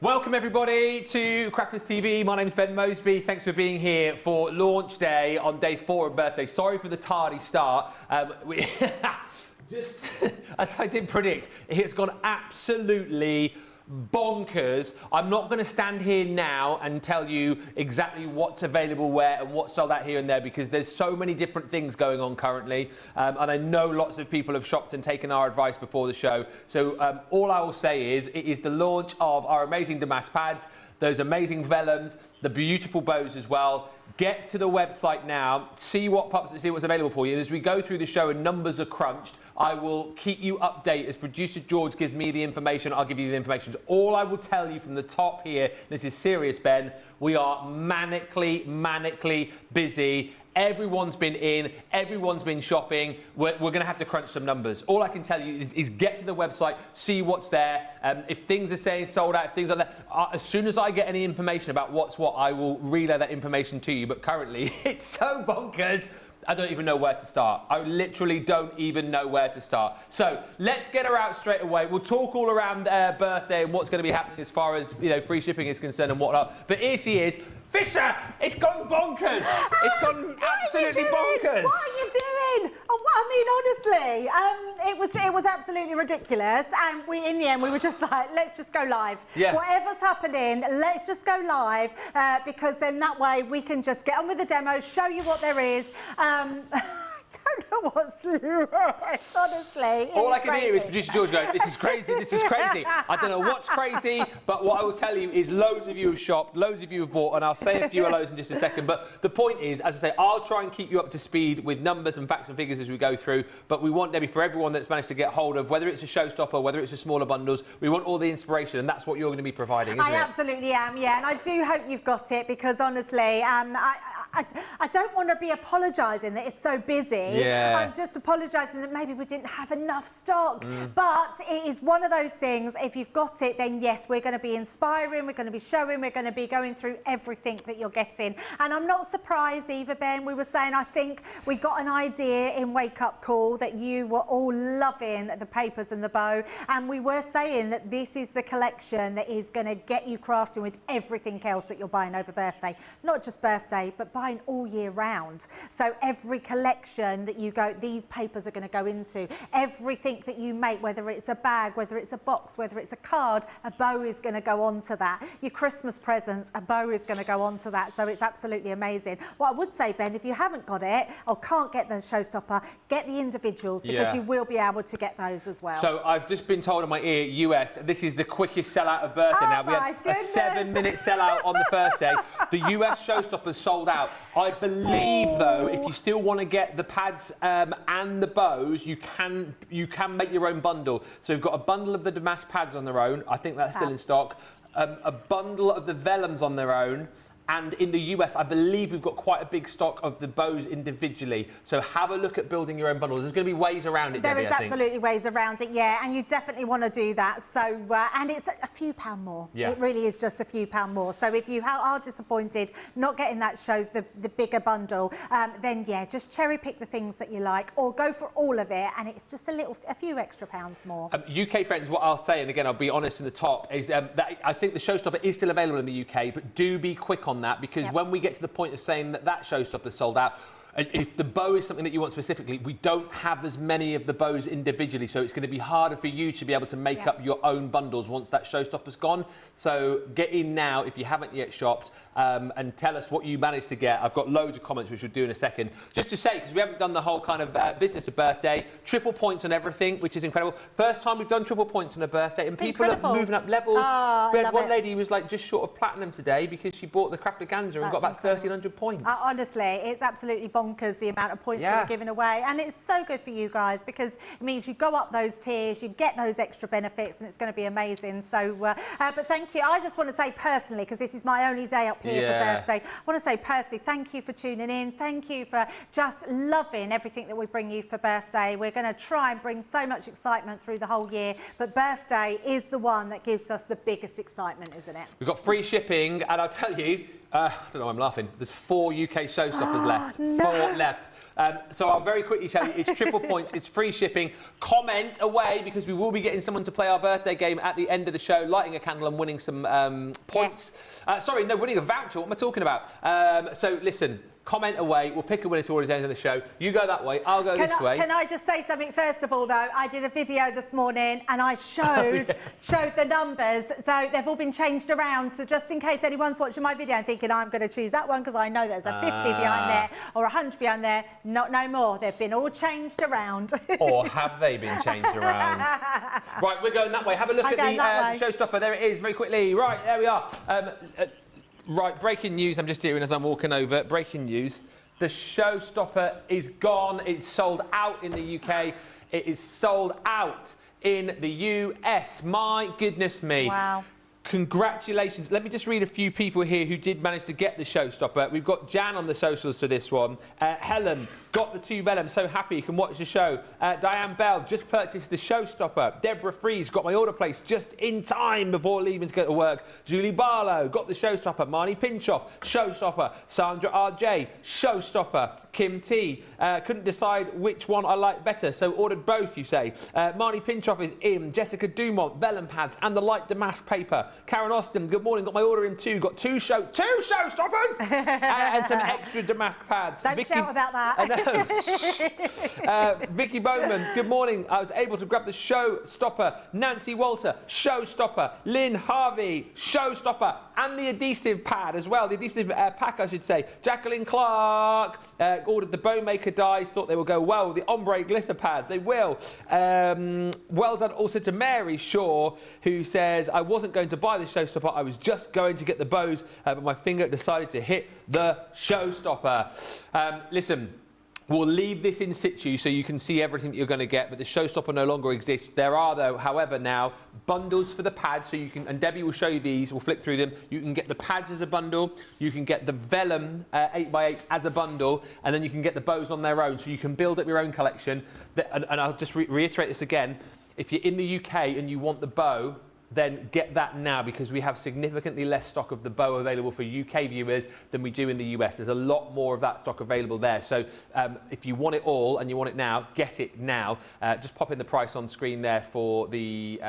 Welcome everybody to Crafters TV. My name's Ben Moseby. Thanks for being here for launch day on day 4 of birthday. Sorry for the tardy start. Just as I did predict, it's gone absolutely bonkers. I'm not going to stand here now and tell you exactly what's available where and what's sold out here and there, because there's so many different things going on currently, and I know lots of people have shopped and taken our advice before the show. So all I will say is it is the launch of our amazing Damask pads, those amazing vellums, the beautiful bows as well. Get to the website now, see what pops, see what's available for you. And as we go through the show and numbers are crunched, I will keep you updated. As producer George gives me the information, I'll give you the information. So all I will tell you from the top here, this is serious, Ben, we are manically busy. Everyone's been in, everyone's been shopping. We're going to have to crunch some numbers. All I can tell you is get to the website, see what's there. If things are saying sold out, if things are there, as soon as I get any information about what's what, I will relay that information to you. But currently, it's so bonkers, I don't even know where to start. I literally don't even know where to start. So let's get her out straight away. We'll talk all around birthday and what's going to be happening as far as free shipping is concerned and whatnot. But here she is. Fisher, it's gone bonkers. It's gone absolutely bonkers. What are you doing? Oh, I mean, honestly, it was absolutely ridiculous. And in the end, we were just like, let's just go live. Yeah. Whatever's happening, let's just go live, because then that way we can just get on with the demo, show you what there is. I don't know what's left, honestly. All I can hear is producer George going, this is crazy, this is crazy. I don't know what's crazy, but what I will tell you is loads of you have shopped, loads of you have bought, and I'll say a few of those in just a second. But the point is, as I say, I'll try and keep you up to speed with numbers and facts and figures as we go through, but we want, Debbie, for everyone that's managed to get hold of, whether it's a Showstopper, whether it's a smaller bundles, we want all the inspiration, and that's what you're going to be providing, isn't it? I absolutely am, yeah, and I do hope you've got it, because honestly, I don't want to be apologising that it's so busy. Yeah. I'm just apologising that maybe we didn't have enough stock. But it is one of those things, if you've got it, then yes, we're going to be inspiring, we're going to be showing, we're going to be going through everything that you're getting. And I'm not surprised either, Ben. We were saying, I think we got an idea in Wake Up Call that you were all loving the papers and the bow. And we were saying that this is the collection that is going to get you crafting with everything else that you're buying over birthday. Not just birthday, but buying all year round. So every collection that you go, these papers are going to go into. Everything that you make, whether it's a bag, whether it's a box, whether it's a card, a bow is going to go onto that. Your Christmas presents, a bow is going to go onto that. So it's absolutely amazing. What I would say, Ben, if you haven't got it or can't get the Showstopper, get the individuals, because you will be able to get those as well. So I've just been told in my ear, US, this is the quickest sellout of birthday now. We had a 7-minute sellout on the first day. The US Showstoppers sold out. I believe, though, if you still want to get the pads and the bows, you can make your own bundle. So we've got a bundle of the Damask pads on their own. I think that's still in stock. A bundle of the vellums on their own. And in the US, I believe we've got quite a big stock of the bows individually. So have a look at building your own bundles. There's going to be ways around it, There Debbie, is absolutely ways around it, yeah. And you definitely want to do that. So, and it's a few pound more. Yeah. It really is just a few pound more. So if you are disappointed not getting that the bigger bundle, then yeah, just cherry pick the things that you like, or go for all of it, and it's just a few extra pounds more. UK friends, what I'll say, and again, I'll be honest in the top, is that I think the Showstopper is still available in the UK, but do be quick on that, because when we get to the point of saying that Showstopper is sold out, if the bow is something that you want specifically, we don't have as many of the bows individually, so it's going to be harder for you to be able to make up your own bundles once that Showstopper's gone. So get in now if you haven't yet shopped, and tell us what you managed to get. I've got loads of comments which we'll do in a second. Just to say, because we haven't done the whole kind of business of birthday, triple points on everything, which is incredible. First time we've done triple points on a birthday, and it's people are moving up levels. Oh, we had one lady who was like just short of platinum today because she bought the crafty and got about 1,300 points. Honestly, it's absolutely bonkers the amount of points that we're giving away, and it's so good for you guys, because it means you go up those tiers, you get those extra benefits, and it's going to be amazing. So, but thank you. I just want to say personally, because this is my only day up here for birthday, I want to say personally, thank you for tuning in. Thank you for just loving everything that we bring you for birthday. We're going to try and bring so much excitement through the whole year, but birthday is the one that gives us the biggest excitement, isn't it? We've got free shipping, and I'll tell you, I don't know why I'm laughing. There's 4 UK showstoppers left. No. 4 left. So I'll very quickly tell you, it's triple points, it's free shipping. Comment away because we will be getting someone to play our birthday game at the end of the show, lighting a candle and winning some points. Yes. Sorry, no, winning a voucher. What am I talking about? So listen. Comment away. We'll pick a winner towards the end of the show. You go that way. I'll go this way. Can I just say something first of all, though? I did a video this morning and I showed the numbers. So they've all been changed around. So just in case anyone's watching my video and thinking I'm going to choose that one because I know there's a 50 behind there or 100 behind there. Not no more. They've been all changed around. Or have they been changed around? Right, we're going that way. Have a look at the showstopper. There it is, very quickly. Right, there we are. Right, breaking news, I'm just hearing as I'm walking over. Breaking news, the Showstopper is gone. It's sold out in the UK. It is sold out in the US. My goodness me. Wow. Congratulations. Let me just read a few people here who did manage to get the Showstopper. We've got Jan on the socials for this one. Helen got the 2 Vellum, so happy you can watch the show. Diane Bell just purchased the Showstopper. Deborah Fries got my order placed just in time before leaving to go to work. Julie Barlow got the Showstopper. Marnie Pinchoff, Showstopper. Sandra RJ, Showstopper. Kim T, couldn't decide which one I like better, so ordered both, you say. Marnie Pinchoff is in. Jessica Dumont, Vellum pads and the light damask paper. Karen Austin, good morning, got my order in too. Got two Showstoppers and some extra damask pads. Don't shout about that. Vicky Bowman, good morning. I was able to grab the Showstopper. Nancy Walter, Showstopper. Lynn Harvey, Showstopper. And the adhesive pad as well, the adhesive pack, I should say. Jacqueline Clark ordered the Bowmaker dies, thought they would go well with the ombre glitter pads. They will. Well done also to Mary Shaw, who says, I wasn't going to buy the Showstopper, I was just going to get the bows, but my finger decided to hit the Showstopper. Listen. We'll leave this in situ so you can see everything that you're going to get, but the Showstopper no longer exists. There are, though, however, now bundles for the pads, so you can, and Debbie will show you these, we'll flip through them. You can get the pads as a bundle, you can get the Vellum 8x8 as a bundle, and then you can get the bows on their own, so you can build up your own collection. And I'll just reiterate this again. If you're in the UK and you want the bow, then get that now because we have significantly less stock of the bow available for UK viewers than we do in the US. There's a lot more of that stock available there. So if you want it all and you want it now, get it now. Just pop in the price on screen there for the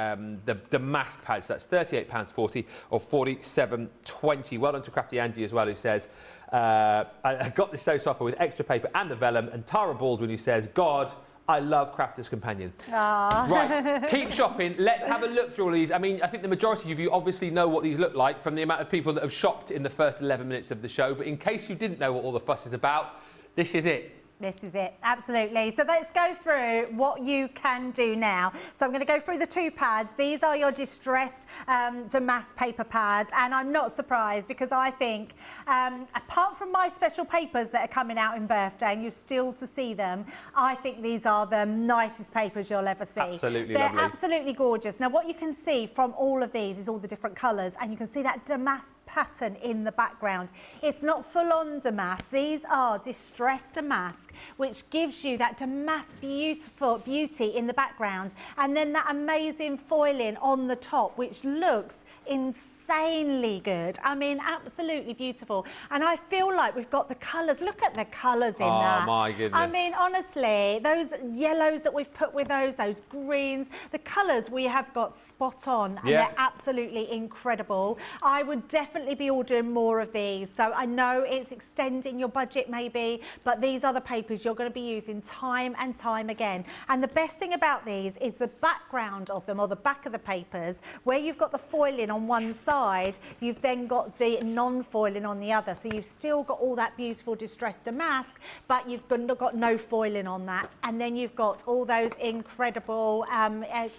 Damask pads. That's £38.40 or £47.20. Well done to Crafty Angie as well, who says, I got the Showstopper with extra paper and the Vellum, and Tara Baldwin, who says, God, I love Crafter's Companion. Aww. Right, keep shopping. Let's have a look through all these. I mean, I think the majority of you obviously know what these look like from the amount of people that have shopped in the first 11 minutes of the show. But in case you didn't know what all the fuss is about, this is it. This is it, absolutely. So let's go through what you can do now. So I'm going to go through the 2 pads. These are your distressed damask paper pads, and I'm not surprised because I think, apart from my special papers that are coming out in birthday, and you're still to see them, I think these are the nicest papers you'll ever see. Absolutely They're lovely. absolutely gorgeous. Now, what you can see from all of these is all the different colours, and you can see that damask pattern in the background. It's not full-on damask. These are distressed damask, which gives you that damask beauty in the background, and then that amazing foiling on the top, which looks insanely good. I mean, absolutely beautiful. And I feel like we've got the colours. Look at the colours in that. Oh my goodness. I mean, honestly, those yellows that we've put with those greens, the colours we have got spot on, and they're absolutely incredible. I would definitely be ordering more of these. So I know it's extending your budget maybe, but these are the papers you're going to be using time and time again. And the best thing about these is the background of them, or the back of the papers, where you've got the foiling on one side, you've then got the non-foiling on the other. So you've still got all that beautiful distressed damask, but you've got no foiling on that. And then you've got all those incredible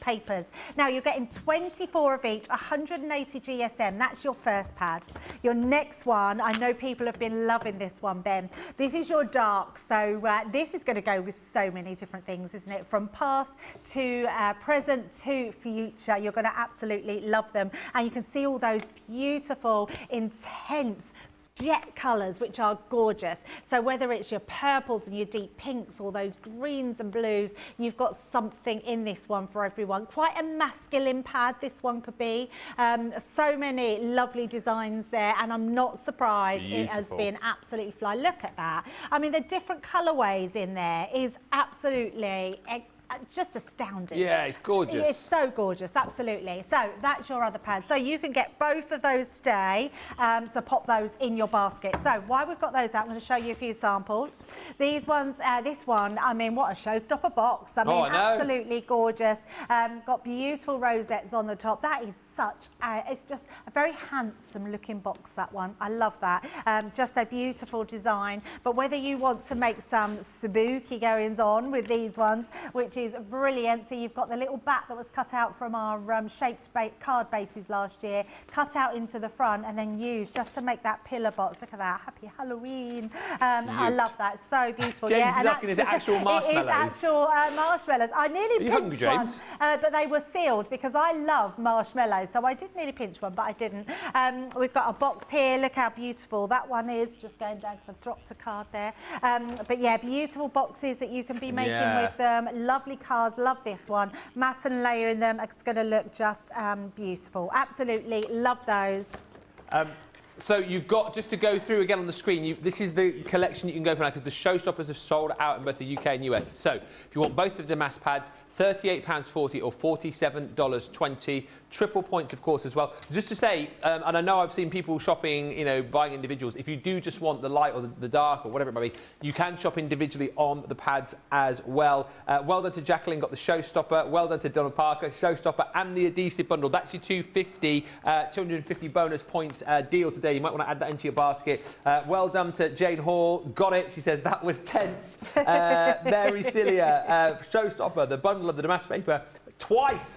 papers. Now you're getting 24 of each, 180 GSM. That's your first pad. Your next one, I know people have been loving this one, Ben. This is your dark. So this is going to go with so many different things, isn't it? From past to present to future. You're going to absolutely love them. And you can see all those beautiful, intense jet colours, which are gorgeous. So whether it's your purples and your deep pinks or those greens and blues, you've got something in this one for everyone. Quite a masculine pad this one could be. So many lovely designs there, and I'm not surprised it has been absolutely fly. Look at that. I mean, the different colourways in there is absolutely just astounding. Yeah, it's gorgeous. It's so gorgeous, absolutely. So that's your other pad. So you can get both of those today. So pop those in your basket. So while we've got those out, I'm going to show you a few samples. These ones, this one, I mean, what a showstopper box. I mean, absolutely gorgeous. Got beautiful rosettes on the top. That is such it's just a very handsome looking box, that one. I love that. Just a beautiful design. But whether you want to make some spooky goings on with these ones, which is brilliant. So you've got the little bat that was cut out from our shaped card bases last year, cut out into the front and then used just to make that pillar box. Look at that. Happy Halloween. I love that. So beautiful. James yeah, is asking, is it actual marshmallows? It is actual marshmallows. I nearly pinched one, but they were sealed because I love marshmallows. So I did nearly pinch one, but I didn't. We've got a box here. Look how beautiful that one is. Just going down because I've dropped a card there. But yeah, beautiful boxes that you can be making with them. Lovely cards, love this one. Matte and layer in them, it's going to look just beautiful. Absolutely love those. So you've got, just to go through again on the screen, this is the collection you can go for now because the Showstoppers have sold out in both the UK and US. So if you want both of the Damask pads, £38.40 or $47.20. Triple points, of course, as well. Just to say, and I know I've seen people shopping, you know, buying individuals. If you do just want the light or the dark or whatever it might be, you can shop individually on the pads as well. Well done to Jacqueline, got the Showstopper. Well done to Donald Parker, Showstopper and the Adhesive bundle. That's your 250 bonus points deal today. You might want to add that into your basket. Well done to Jane Hall. Got it. She says that was tense. Mary Cilia, Showstopper, the bundle of the Damask paper twice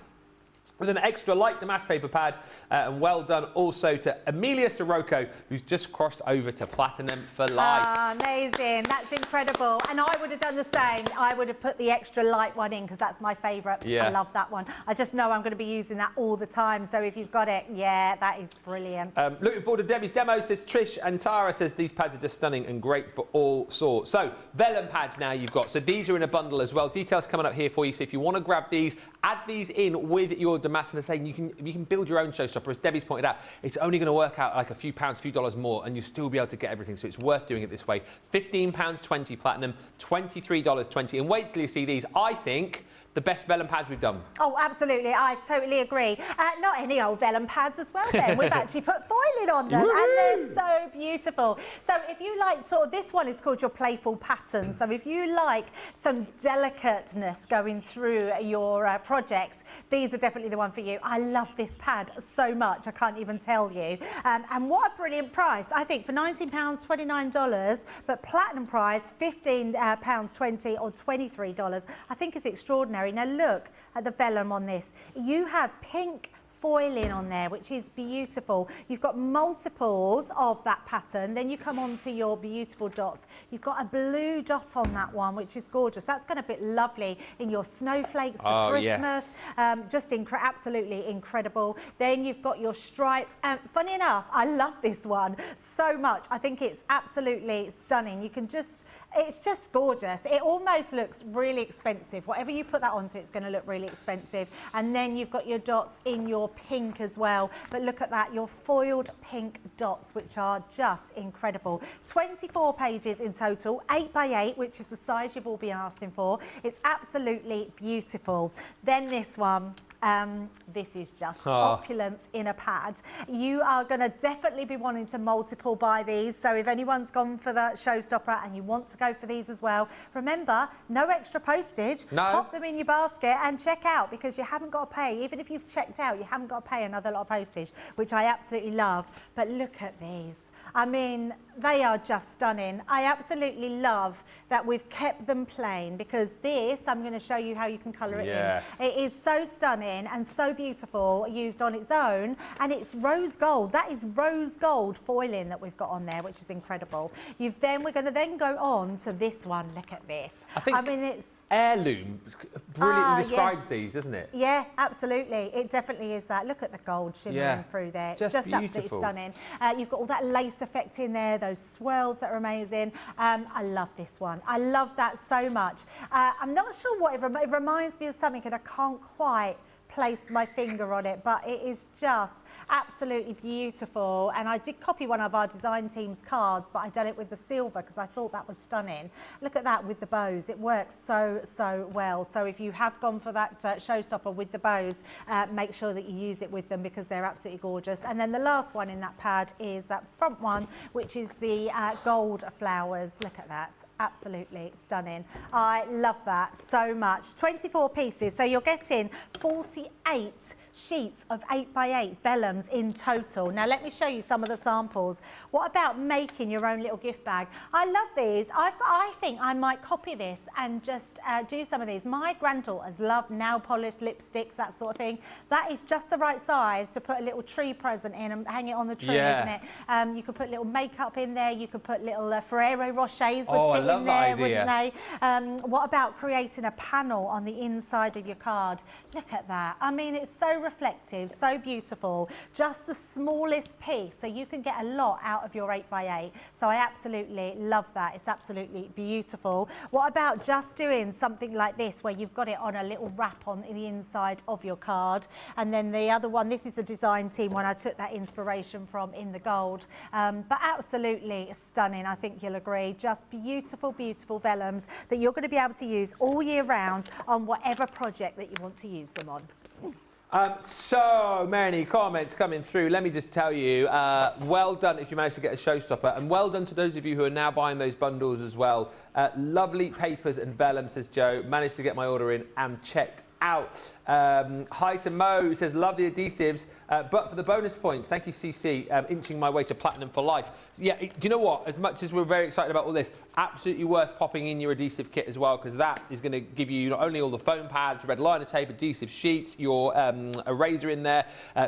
with an extra light Damask paper pad. And well done also to Amelia Sirocco, who's just crossed over to Platinum for Life. Amazing. That's incredible. And I would have done the same. I would have put the extra light one in because that's my favourite. Yeah. I love that one. I just know I'm going to be using that all the time. So if you've got it, yeah, that is brilliant. Looking forward to Debbie's demo, says Trish, and Tara says these pads are just stunning and great for all sorts. So Vellum pads now you've got. So these are in a bundle as well. Details coming up here for you. So if you want to grab these, add these in with your Damask, and saying you can build your own Showstopper. As Debbie's pointed out, it's only going to work out like a few pounds, a few dollars more, and you'll still be able to get everything. So it's worth doing it this way. £15.20 Platinum, $23.20. And wait till you see these. I think the best vellum pads we've done. Oh, absolutely. I totally agree. Not any old vellum pads as well then. We've actually put foiling on them. Woo! And they're so beautiful. So if you like sort of, this one is called your Playful pattern. So if you like some delicateness going through your projects, these are definitely the one for you. I love this pad so much. I can't even tell you. And what a brilliant price. I think for £19, $29, but platinum price, £15.20 or $23. I think it's extraordinary. Now look at the vellum on this. You have pink foiling on there, which is beautiful. You've got multiples of that pattern. Then you come on to your beautiful dots. You've got a blue dot on that one, which is gorgeous. That's going to be lovely in your snowflakes for Christmas. Yes. Just absolutely incredible. Then you've got your stripes. Funny enough, I love this one so much. I think it's absolutely stunning. You can just, it's just gorgeous. It almost looks really expensive. Whatever you put that onto, it's going to look really expensive. And then you've got your dots in your pink as well, but look at that, your foiled pink dots, which are just incredible. 24 pages in total, 8 by 8, which is the size you've all been asking for. It's absolutely beautiful. Then this one, this is just opulence in a pad. You are going to definitely be wanting to multiple buy these, so if anyone's gone for the Showstopper and you want to go for these as well, remember, no extra postage. Pop them in your basket and check out, because you haven't got to pay. Even if you've checked out, you haven't got to pay another lot of postage, which I absolutely love. But look at these. I mean, they are just stunning. I absolutely love that we've kept them plain, because this, I'm going to show you how you can colour it in. It is so stunning. stunning and so beautiful used on its own, and it's rose gold. That is rose gold foiling that we've got on there, which is incredible. We're going to then go on to this one. Look at this. I mean, it's Heirloom brilliantly describes yes. these, doesn't it? Yeah, absolutely. It definitely is that. Look at the gold shimmering through there. Just absolutely stunning. You've got all that lace effect in there, those swirls that are amazing. I love this one. I love that so much. I'm not sure what it reminds me of something, and I can't quite place my finger on it, but it is just absolutely beautiful. And I did copy one of our design team's cards, but I've done it with the silver because I thought that was stunning. Look at that with the bows. It works so well. So if you have gone for that showstopper with the bows, make sure that you use it with them because they're absolutely gorgeous. And then the last one in that pad is that front one, which is the gold flowers. Look at that. Absolutely stunning. I love that so much. 24 pieces. So you're getting 48 sheets of 8x8 vellums in total. Now let me show you some of the samples. What about making your own little gift bag? I love these. I think I might copy this and just do some of these. My granddaughters love nail polish, lipsticks, that sort of thing. That is just the right size to put a little tree present in and hang it on the tree, isn't it? You could put little makeup in there. You could put little Ferrero Rochers would fit in there, wouldn't they? What about creating a panel on the inside of your card? Look at that. I mean, it's so reflective, so beautiful, just the smallest piece, so you can get a lot out of your 8x8. So I absolutely love that. It's absolutely beautiful. What about just doing something like this where you've got it on a little wrap on the inside of your card? And then the other one, this is the design team one I took that inspiration from in the gold, but absolutely stunning. I think you'll agree. Just beautiful vellums that you're going to be able to use all year round on whatever project that you want to use them on. So many comments coming through. Let me just tell you, well done if you managed to get a showstopper, and well done to those of you who are now buying those bundles as well. Lovely papers and vellum, says Joe. Managed to get my order in and checked out. Hi to Mo, who says, love the adhesives, but for the bonus points, thank you, CC, inching my way to platinum for life. Yeah, do you know what? As much as we're very excited about all this, absolutely worth popping in your adhesive kit as well, because that is going to give you not only all the foam pads, red liner tape, adhesive sheets, your eraser in there,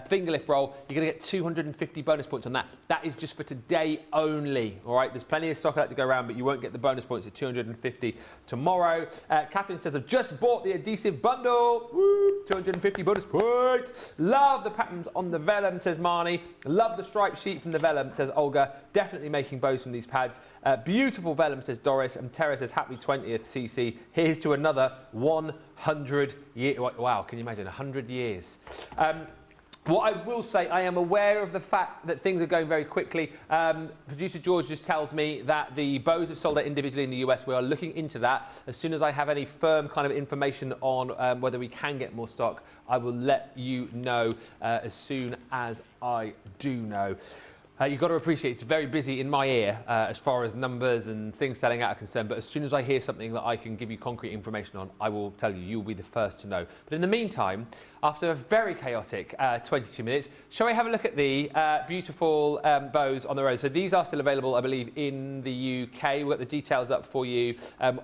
finger lift roll. You're going to get 250 bonus points on that. That is just for today only, all right? There's plenty of stock out to go around, but you won't get the bonus points at 250 tomorrow. Catherine says, I've just bought the adhesive bundle. Woo, 250 bonus points. Love the patterns on the vellum, says Marnie. Love the striped sheet from the vellum, says Olga. Definitely making bows from these pads. Beautiful vellum, says Doris. And Tara says, happy 20th, CC. Here's to another 100 years. Wow, can you imagine? 100 years. What I will say, I am aware of the fact that things are going very quickly. Producer George just tells me that the bows have sold out individually in the US. We are looking into that. As soon as I have any firm kind of information on whether we can get more stock, I will let you know as soon as I do know. You've got to appreciate it's very busy in my ear as far as numbers and things selling out are concerned, but as soon as I hear something that I can give you concrete information on, I will tell you. You'll be the first to know. But in the meantime, after a very chaotic 22 minutes, shall we have a look at the beautiful bows on the road? So these are still available, I believe, in the UK. We've got the details up for you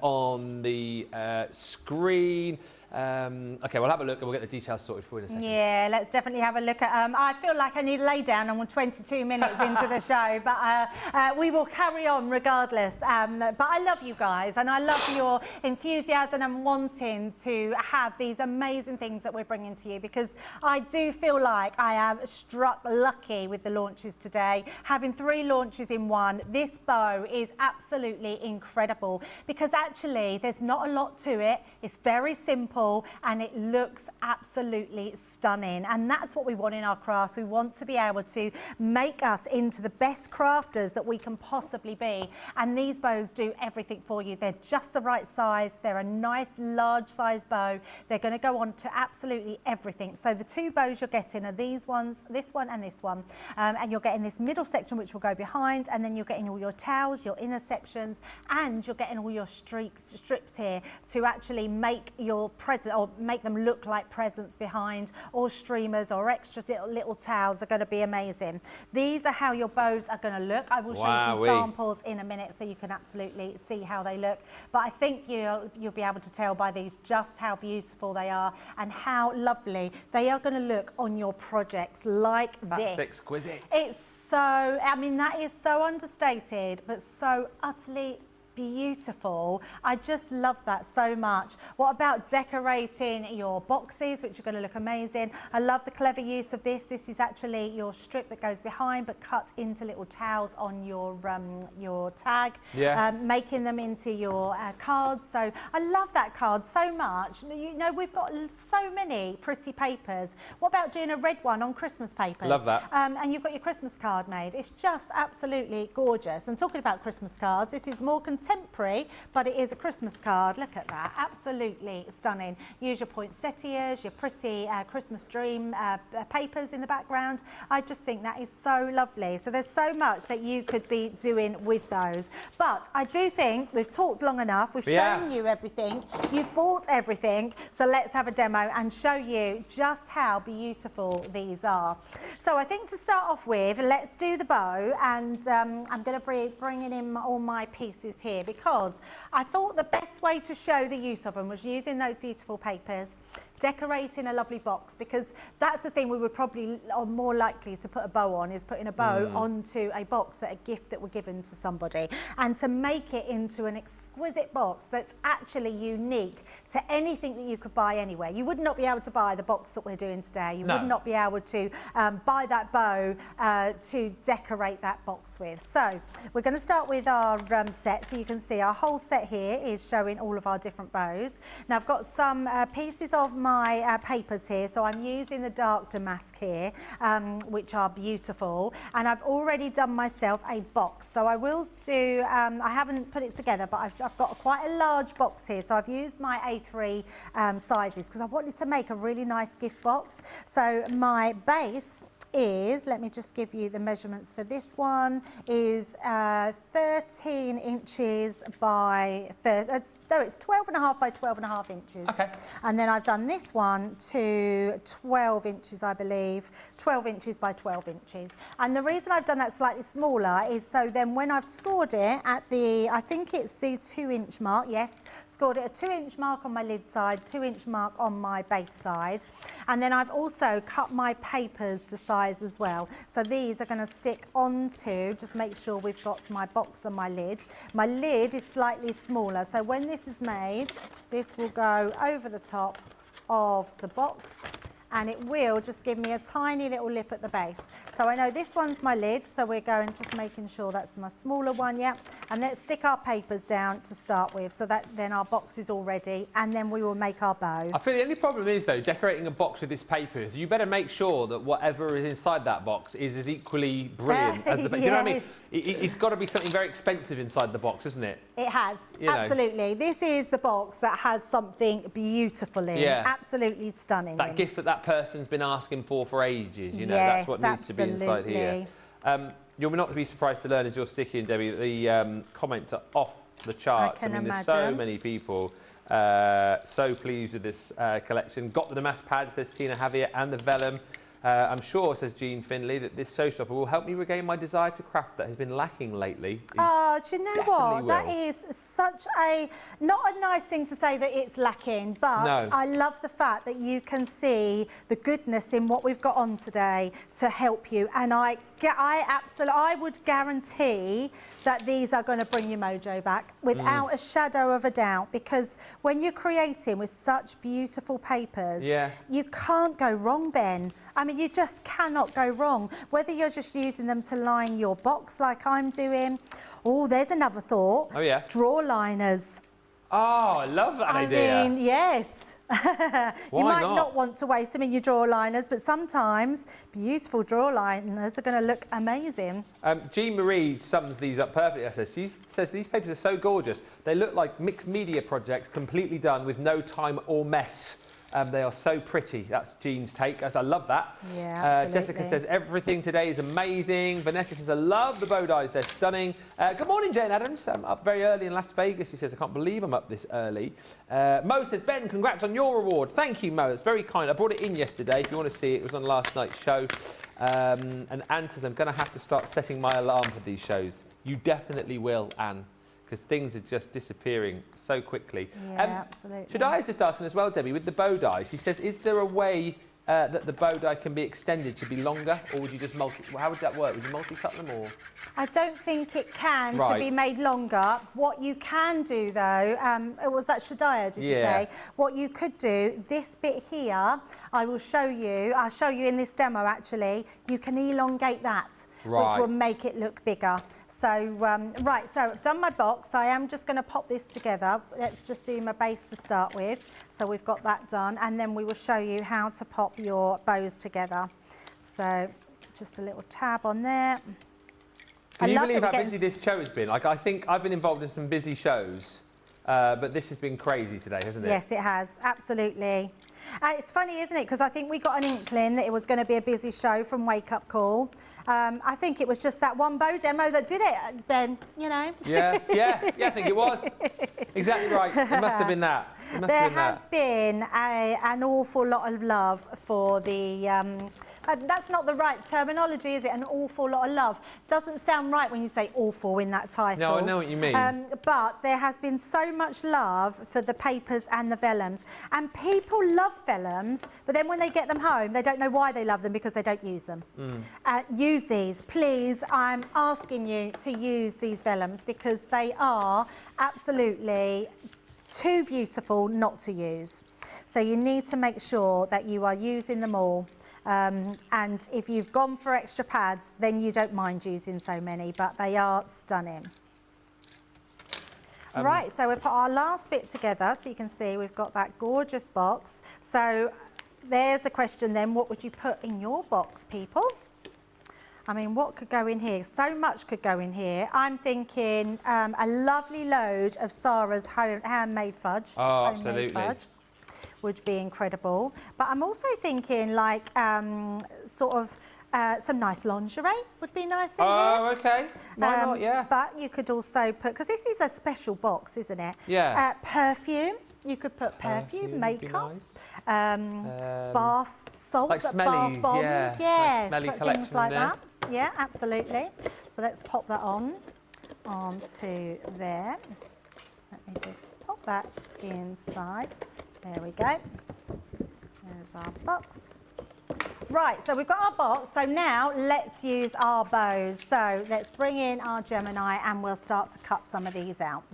on the screen. Okay, we'll have a look and we'll get the details sorted for you in a second. Yeah, let's definitely have a look at. I feel like I need to lay down. I'm 22 minutes into the show, but we will carry on regardless. But I love you guys, and I love your enthusiasm and wanting to have these amazing things that we're bringing to you, because I do feel like I have struck lucky with the launches today. Having 3 launches in one, this bow is absolutely incredible, because actually there's not a lot to it. It's very simple. And it looks absolutely stunning, and that's what we want in our crafts. We want to be able to make us into the best crafters that we can possibly be, and these bows do everything for you. They're just the right size. They're a nice large size bow. They're going to go on to absolutely everything. So the 2 bows you're getting are these ones, this one and this one, and you're getting this middle section which will go behind, and then you're getting all your towels, your inner sections, and you're getting all your strips here to actually make your present or make them look like presents behind, or streamers or extra little towels are going to be amazing. These are how your bows are going to look. I will show you some samples in a minute so you can absolutely see how they look. But I think you'll be able to tell by these just how beautiful they are and how lovely they are going to look on your projects like this. That's exquisite. It's so, I mean, that is so understated, but so utterly beautiful. I just love that so much. What about decorating your boxes, which are going to look amazing? I love the clever use of this. This is actually your strip that goes behind, but cut into little towels on your tag, making them into your cards. So I love that card so much. You know, we've got so many pretty papers. What about doing a red one on Christmas papers? Love that. And you've got your Christmas card made. It's just absolutely gorgeous. And talking about Christmas cards, this is more contemporary, but it is a Christmas card. Look at that, absolutely stunning. Use your poinsettias, your pretty Christmas dream papers in the background. I just think that is so lovely. So there's so much that you could be doing with those. But I do think we've talked long enough. We've shown you everything. You've bought everything. So let's have a demo and show you just how beautiful these are. So I think to start off with, let's do the bow, and I'm going to be bringing in all my pieces here because I thought the best way to show the use of them was using those beautiful papers, decorating a lovely box, because that's the thing we would probably are more likely to put a bow on, is putting a bow onto a box, that a gift that were given to somebody, and to make it into an exquisite box that's actually unique to anything that you could buy anywhere. You would not be able to buy the box that we're doing today. You would not be able to buy that bow to decorate that box with. So we're going to start with our set. So you can see our whole set here is showing all of our different bows. Now I've got some pieces of my papers here, so I'm using the dark damask here, which are beautiful, and I've already done myself a box. So I will do, I haven't put it together, but I've got quite a large box here, so I've used my A3 sizes because I wanted to make a really nice gift box. So my base is, let me just give you the measurements for this one, is 13 inches by, it's 12.5 by 12.5 inches. Okay. And then I've done this one to 12 inches, I believe, 12 inches by 12 inches. And the reason I've done that slightly smaller is so then when I've scored it at the, I think it's the 2-inch mark, yes, scored it a 2-inch mark on my lid side, 2-inch mark on my base side. And then I've also cut my papers to size as well. So these are going to stick onto, just make sure we've got my box and my lid. My lid is slightly smaller, so when this is made, this will go over the top of the box, and it will just give me a tiny little lip at the base. So I know this one's my lid, so we're going just making sure that's my smaller one, and let's stick our papers down to start with, so that then our box is all ready, and then we will make our bow. I feel the only problem is though, decorating a box with this paper is you better make sure that whatever is inside that box is as equally brilliant as the, you know what I mean? It's got to be something very expensive inside the box, isn't it? It has, absolutely. This is the box that has something beautiful in, absolutely stunning. That gift that person's been asking for ages, you know, that's what needs to be inside here. You'll not be surprised to learn as you're sticking, Debbie, that the comments are off the charts. I mean, there's so many people so pleased with this collection. Got the damask pad, says Tina Javier, and the vellum. I'm sure, says Jean Finley, that this Showstopper will help me regain my desire to craft that has been lacking lately. Oh, do you know what? That is such a, not a nice thing to say that it's lacking, but I love the fact that you can see the goodness in what we've got on today to help you. And I would guarantee that these are going to bring your mojo back without a shadow of a doubt, because when you're creating with such beautiful papers, you can't go wrong, Ben. I mean, you just cannot go wrong, whether you're just using them to line your box like I'm doing. Oh, there's another thought. Oh, yeah. Draw liners. Oh, I love that idea. I mean, yes. You might not want to waste them in your drawer liners, but sometimes beautiful drawer liners are going to look amazing. Jean Marie sums these up perfectly. She says these papers are so gorgeous. They look like mixed media projects completely done with no time or mess. They are so pretty. That's Jean's take. I love that. Yeah, absolutely. Jessica says, everything today is amazing. Vanessa says, I love the bow dies. They're stunning. Good morning, Jane Adams. I'm up very early in Las Vegas. She says, I can't believe I'm up this early. Mo says, Ben, congrats on your reward. Thank you, Mo. It's very kind. I brought it in yesterday. If you want to see it, it was on last night's show. And Anne says, I'm going to have to start setting my alarm for these shows. You definitely will, Anne, because things are just disappearing so quickly. Yeah, absolutely. Shadia's just asking as well, Debbie, with the bow die, she says, is there a way that the bow die can be extended to be longer, or would you just how would that work? Would you multi-cut them, or? I don't think it can Right. to be made longer. What you can do though, was that Shadia, did you say? What you could do, this bit here, I'll show you in this demo actually, you can elongate that, which will make it look bigger. So, right, so I've done my box. I am just gonna pop this together. Let's just do my base to start with. So we've got that done, and then we will show you how to pop your bows together. So just a little tab on there. Can you believe how busy this show has been? Like, I think I've been involved in some busy shows, but this has been crazy today, hasn't it? Yes, it has, absolutely. It's funny, isn't it? Because I think we got an inkling that it was going to be a busy show from Wake Up Call. I think it was just that one bow demo that did it, Ben, you know? Yeah, I think it was. Exactly right. It must have been that. There has been an awful lot of love for the... that's not the right terminology, is it? An awful lot of love. Doesn't sound right when you say awful in that title. No, I know what you mean. But there has been so much love for the papers and the vellums. And people love vellums, but then when they get them home, they don't know why they love them because they don't use them. Use these. Please, I'm asking you to use these vellums because they are absolutely too beautiful not to use. So you need to make sure that you are using them all. And if you've gone for extra pads, then you don't mind using so many, but they are stunning. Right, so we'll put our last bit together so you can see we've got that gorgeous box. So there's a question then, what would you put in your box, people? I mean, what could go in here? So much could go in here. I'm thinking a lovely load of Sarah's handmade fudge. Oh, absolutely. Fudge would be incredible. But I'm also thinking like sort of some nice lingerie would be nice in here. Oh, okay. Why not, yeah. But you could also put, because this is a special box, isn't it? Yeah. Perfume. You could put perfume, makeup, nice. bath salts, like smellies, bath bombs, yeah. Like smelly things like there. that. Yeah, absolutely. So let's pop that onto there. Let me just pop that inside. There we go. There's our box. Right, so we've got our box. So now let's use our bows. So let's bring in our Gemini and we'll start to cut some of these out.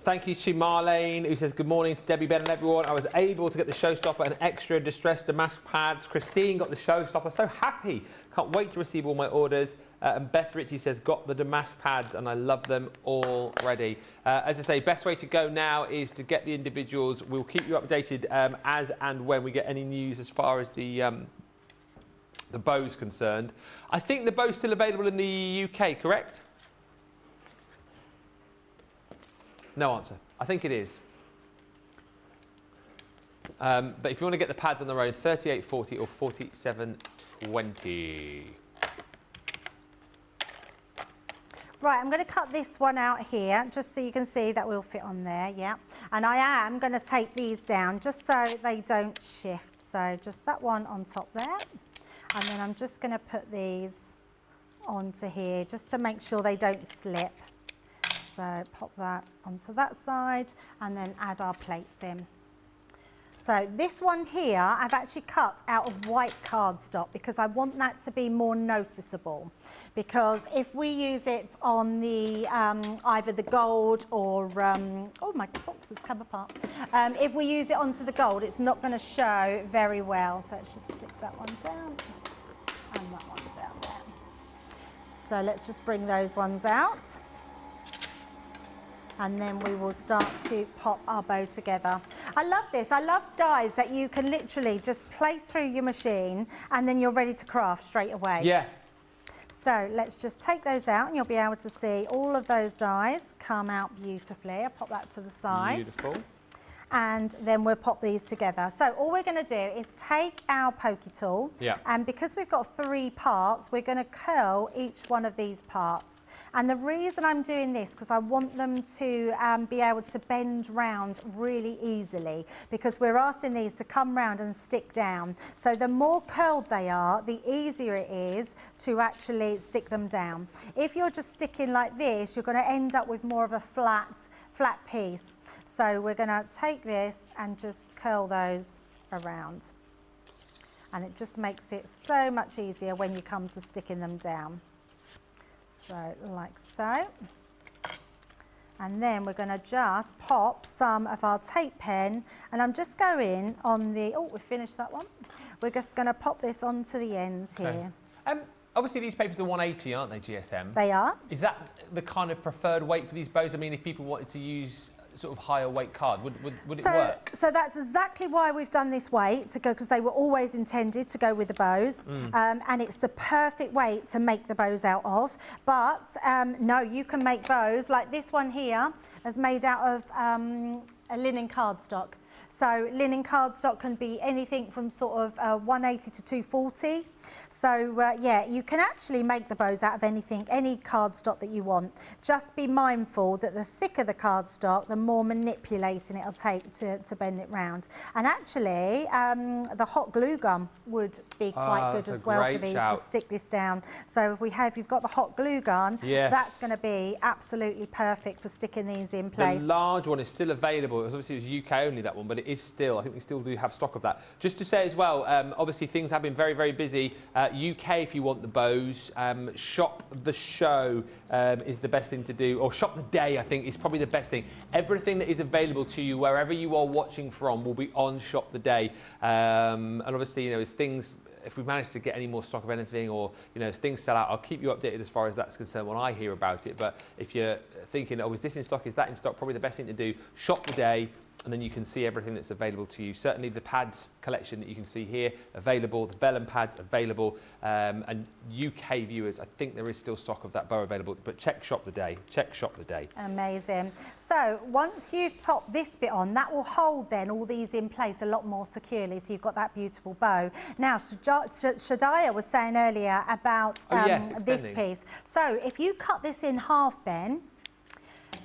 Thank you to Marlene, who says, good morning to Debbie, Ben and everyone. I was able to get the Showstopper and extra distressed damask pads. Christine got the Showstopper. So happy. Can't wait to receive all my orders. And Beth Ritchie says, got the damask pads and I love them already. As I say, best way to go now is to get the individuals. We'll keep you updated as and when we get any news as far as the bow's concerned. I think the bow's still available in the UK, correct? No answer. I think it is. But if you want to get the pads on their own, 38.40 or 47.20. Right, I'm going to cut this one out here, just so you can see that will fit on there, yeah. And I am going to tape these down, just so they don't shift. So just that one on top there. And then I'm just going to put these onto here, just to make sure they don't slip. So pop that onto that side and then add our plates in. So this one here, I've actually cut out of white cardstock because I want that to be more noticeable. Because if we use it on the either the gold or, oh my box has come apart. If we use it onto the gold, it's not going to show very well. So let's just stick that one down and that one down there. So let's just bring those ones out. And then we will start to pop our bow together. I love this. I love dies that you can literally just place through your machine and then you're ready to craft straight away. Yeah. So let's just take those out and you'll be able to see all of those dies come out beautifully. I'll pop that to the side. Beautiful. and then we'll pop these together. So all we're going to do is take our pokey tool, and because we've got 3 parts, we're going to curl each one of these parts. And the reason I'm doing this, because I want them to be able to bend round really easily, because we're asking these to come round and stick down. So the more curled they are, the easier it is to actually stick them down. If you're just sticking like this, you're going to end up with more of a flat piece. So we're going to take this and just curl those around. And it just makes it so much easier when you come to sticking them down. So like so. And then we're going to just pop some of our tape pen, and I'm just going on the, oh, we finished that one. We're just going to pop this onto the ends here. Obviously these papers are 180, aren't they, GSM? They are. Is that the kind of preferred weight for these bows? I mean, if people wanted to use sort of higher weight card, would it work? So that's exactly why we've done this weight, to go, because they were always intended to go with the bows, and it's the perfect weight to make the bows out of. But no, you can make bows like this one here is made out of a linen cardstock. So linen cardstock can be anything from sort of 180 to 240. So yeah, you can actually make the bows out of anything, any cardstock that you want. Just be mindful that the thicker the cardstock, the more manipulating it'll take to bend it round. And actually, the hot glue gun would be quite good as well for these to stick this down. So if you've got the hot glue gun, that's going to be absolutely perfect for sticking these in place. The large one is still available. Obviously it was UK only, that one, but it is still, I think we still do have stock of that. Just to say as well, obviously things have been very, very busy. UK, if you want the bows, shop the show is the best thing to do, or shop the day, I think, is probably the best thing. Everything that is available to you, wherever you are watching from, will be on shop the day. And obviously, you know, as things, if we manage to get any more stock of anything, or, you know, as things sell out, I'll keep you updated as far as that's concerned when I hear about it. But if you're thinking, oh, is this in stock, is that in stock, probably the best thing to do, shop the day, and then you can see everything that's available to you. Certainly the pads collection that you can see here, available, the Vellum pads available, and UK viewers, I think there is still stock of that bow available, but check shop the day, Amazing. So once you've popped this bit on, that will hold then all these in place a lot more securely, so you've got that beautiful bow. Now, Shadiah was saying earlier about this piece. So if you cut this in half, Ben,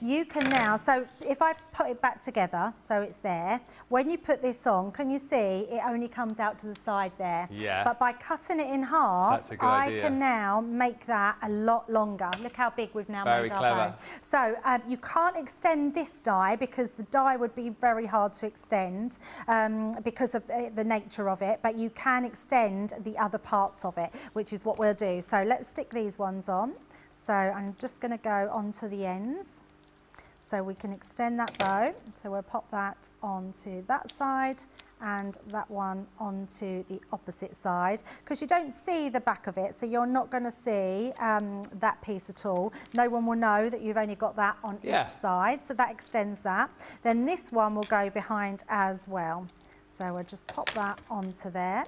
you can now, so if I put it back together, so it's there, when you put this on, can you see it only comes out to the side there? Yeah. But by cutting it in half, I can now make that a lot longer. Look how big we've now made our bow. So you can't extend this die, because the die would be very hard to extend because of the nature of it, but you can extend the other parts of it, which is what we'll do. So let's stick these ones on. So I'm just going to go onto the ends, so we can extend that bow. So we'll pop that onto that side and that one onto the opposite side, because you don't see the back of it, so you're not going to see that piece at all. No one will know that you've only got that on each side, so that extends that. Then this one will go behind as well. So we'll just pop that onto there,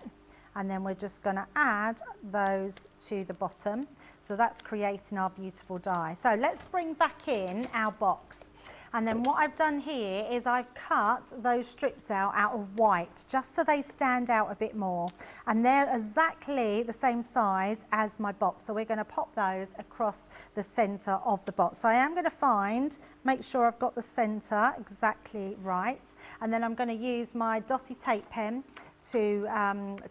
and then we're just going to add those to the bottom. So that's creating our beautiful die. So let's bring back in our box. And then what I've done here is I've cut those strips out of white, just so they stand out a bit more. And they're exactly the same size as my box. So we're going to pop those across the centre of the box. So I am going to make sure I've got the centre exactly right. And then I'm going to use my dotty tape pen to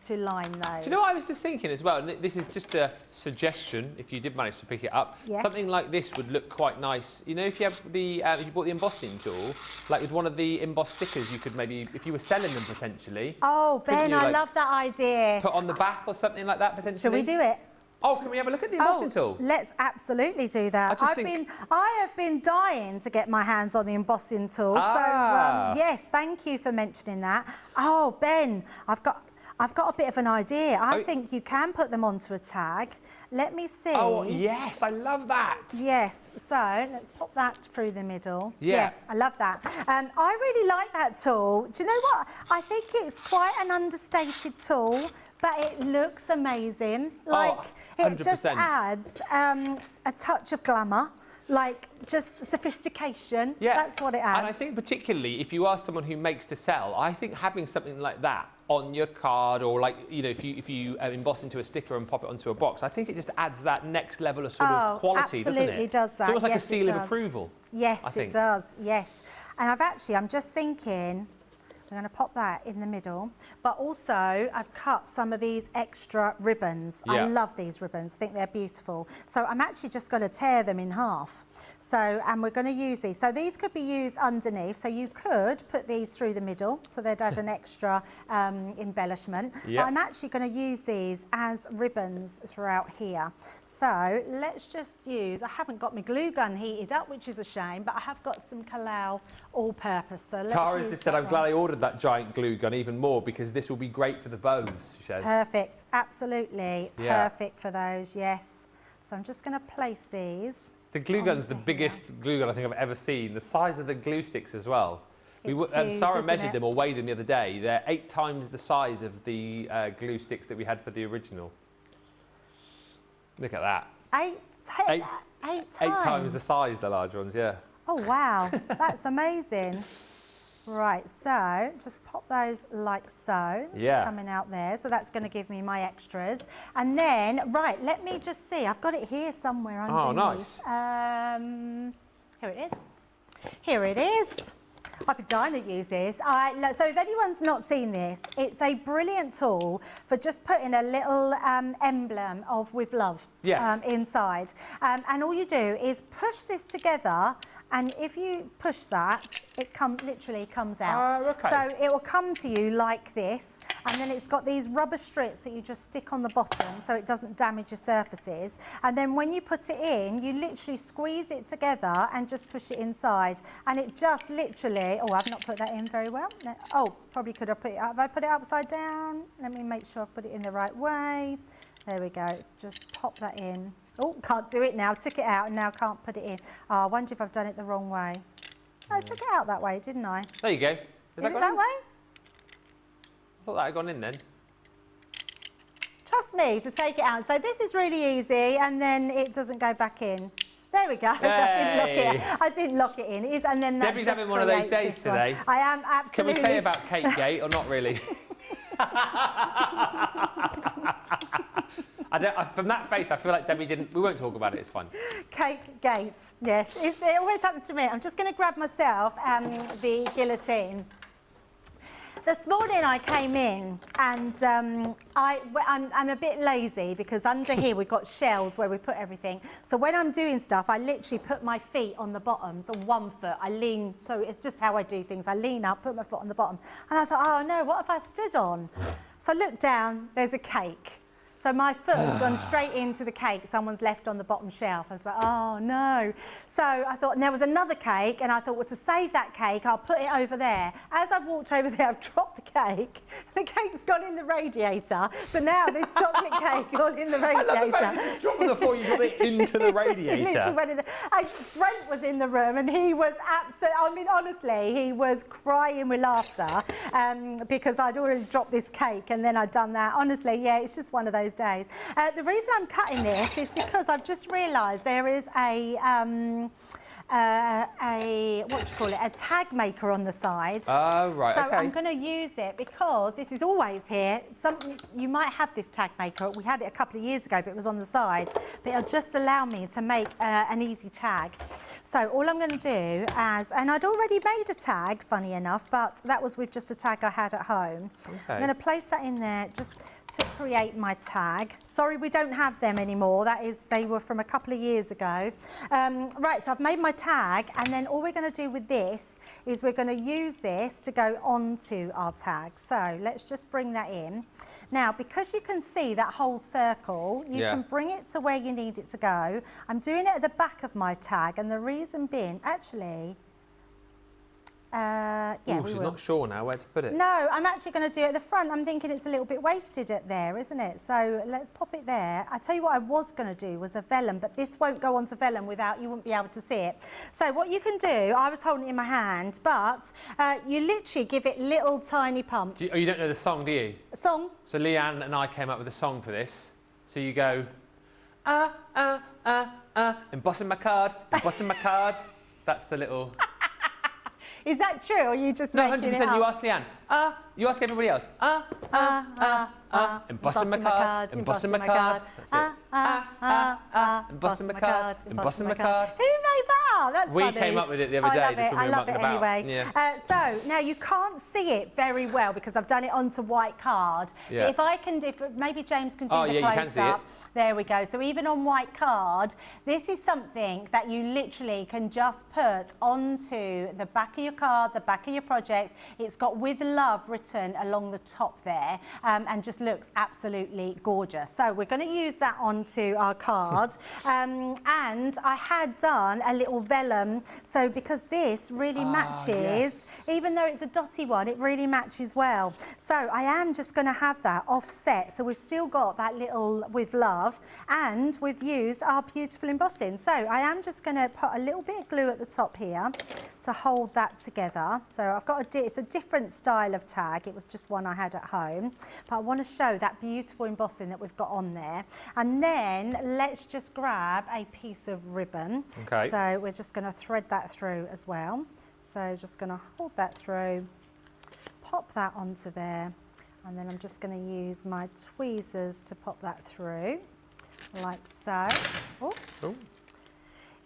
line those. Do you know what I was just thinking as well? And this is just a suggestion, if you did manage to pick it up. Yes. Something like this would look quite nice. You know, if you have the, if you bought the embossing tool, like with one of the embossed stickers, you could maybe, if you were selling them potentially. Oh, Ben, I love that idea. Put on the back or something like that potentially. Shall we do it? Oh, can we have a look at the embossing tool? Let's absolutely do that. I have been dying to get my hands on the embossing tool. So yes, thank you for mentioning that. Oh, Ben, I've got a bit of an idea. I think you can put them onto a tag. Let me see. Oh, yes, I love that. Yes, so let's pop that through the middle. Yeah, I love that. I really like that tool. Do you know what? I think it's quite an understated tool, but it looks amazing. Like, it just adds a touch of glamour. like just sophistication. Yeah. That's what it adds. And I think particularly if you are someone who makes to sell, I think having something like that on your card, or like, you know, if you emboss into a sticker and pop it onto a box, I think it just adds that next level of sort of quality, doesn't it? Absolutely does that. It's almost like Yes, a seal it of does. approval. Yes, it does. Yes. And I'm just thinking, I'm going to pop that in the middle, but also I've cut some of these extra ribbons. Yeah. I love these ribbons, I think they're beautiful. So I'm actually just going to tear them in half. So, and we're going to use these. So these could be used underneath. So you could put these through the middle, so they'd add an extra embellishment. Yeah. But I'm actually going to use these as ribbons throughout here. So let's just use, I haven't got my glue gun heated up, which is a shame, but I have got some Kalau all-purpose. So let's Tara use just said, that I'm one. glad I ordered that giant glue gun even more because this will be great for the bows, she says. Perfect, absolutely Yeah. perfect for those, yes. So I'm just going to place these. The glue gun's the onto biggest glue gun I think I've ever seen. The size of the glue sticks as well. It's huge, Sarah isn't measured it? them or weighed them the other day. They're 8 times the size of the glue sticks that we had for the original. Look at that. Eight Eight- times. 8 times the size, the large ones, yeah. Oh wow, that's amazing. Right, so just pop those like so, Yeah. coming out there. So that's going to give me my extras. And then, right, let me just see. I've got it here somewhere underneath. Oh, nice. Here it is. Here it is. I'd be dying to use this. So if anyone's not seen this, it's a brilliant tool for just putting a little emblem of with love Yes. inside. And all you do is push this together, and if you push that, it literally comes out. Oh, okay. So it will come to you like this, and then it's got these rubber strips that you just stick on the bottom so it doesn't damage your surfaces. And then when you put it in, you literally squeeze it together and just push it inside. And it just literally, oh, I've not put that in very well. No, oh, probably could have put it up. Have I put it upside down? Let me make sure I've put it in the right way. There we go, it's just pop that in. Oh, can't do it now, took it out and now can't put it in. Oh, I wonder if I've done it the wrong way. No, I took it out that way, didn't I? There you go. Is it gone that in? way? I thought that had gone in then. Trust me to take it out. So this is really easy, and then it doesn't go back in. There we go. Hey. I didn't lock it in. It is, and then that Debbie's just having one of those creates days this one. today. I am Can absolutely. we say about Cake Gate or not really? From that face, I feel like Debbie didn't. We won't talk about it. It's fine. Cake Gate, yes. It always happens to me. I'm just going to grab myself the guillotine. This morning I came in and I'm a bit lazy because under here we've got shelves where we put everything. So when I'm doing stuff, I literally put my feet on the bottom, so 1 foot. I lean, so it's just how I do things. I lean up, put my foot on the bottom. And I thought, oh no, what have I stood on? So I looked down, there's a cake. So my foot has gone straight into the cake someone's left on the bottom shelf. I was like, oh no. So I thought, and there was another cake, and I thought, well, to save that cake, I'll put it over there. As I've walked over there, I've dropped the cake. The cake's gone in the radiator. So now there's chocolate cake all in the radiator. I love the fact you just dropped it before you drop it into the radiator. Literally went in the, Brent was in the room, and he was absolutely, I mean, honestly, he was crying with laughter because I'd already dropped this cake, and then I'd done that. Honestly, yeah, it's just one of those days. The reason I'm cutting this is because I've just realised there is a what do you call it? A tag maker on the side. Oh, right, so okay. I'm going to use it because this is always here. You might have this tag maker. We had it a couple of years ago, but it was on the side. But it'll just allow me to make an easy tag. So all I'm going to do and I'd already made a tag, funny enough, but that was with just a tag I had at home. Okay. I'm going to place that in there just to create my tag. Sorry, we don't have them anymore. They were from a couple of years ago. Right, so I've made my tag, and then all we're going to do with this is we're going to use this to go onto our tag. So let's just bring that in. Now, because you can see that whole circle, you can bring it to where you need it to go. I'm doing it at the back of my tag, and the reason being, actually, yeah, She's not sure now where to put it. No, I'm actually going to do it at the front. I'm thinking it's a little bit wasted at there, isn't it? So let's pop it there. I tell you what I was going to do was a vellum, but this won't go onto vellum without, you wouldn't be able to see it. So what you can do, I was holding it in my hand, but you literally give it little tiny pumps. You don't know the song, do you? Song? So Leanne and I came up with a song for this. So you go, Embossing my card, embossing my card. That's the little... Is that true, or are you just making it 100%. up? You ask Leanne. You ask everybody else. Embossing my card, embossing my card. Embossing my card, embossing my card. Who made that up? That's We funny. came up with it the other day. Just when we I were love it mucking about. anyway. Yeah. So now you can't see it very well because I've done it onto white card. Yeah. If I can, maybe James can do the yeah, you can close see up. it. There we go. So even on white card, this is something that you literally can just put onto the back of your card, the back of your projects. It's got "with love" written along the top there, and just looks absolutely gorgeous. So we're going to use that onto our card. And I had done a little vellum, so because this really matches, even though it's a dotty one, it really matches well. So I am just going to have that offset. So we've still got that little "with love," and we've used our beautiful embossing. So I am just going to put a little bit of glue at the top here to hold that together. So I've got it's a different style of tag. It was just one I had at home, but I want to show that beautiful embossing that we've got on there. And then let's just grab a piece of ribbon. Okay. So we're just going to thread that through as well. So just going to hold that through, pop that onto there, and then I'm just going to use my tweezers to pop that through, like so. Oh. Oh.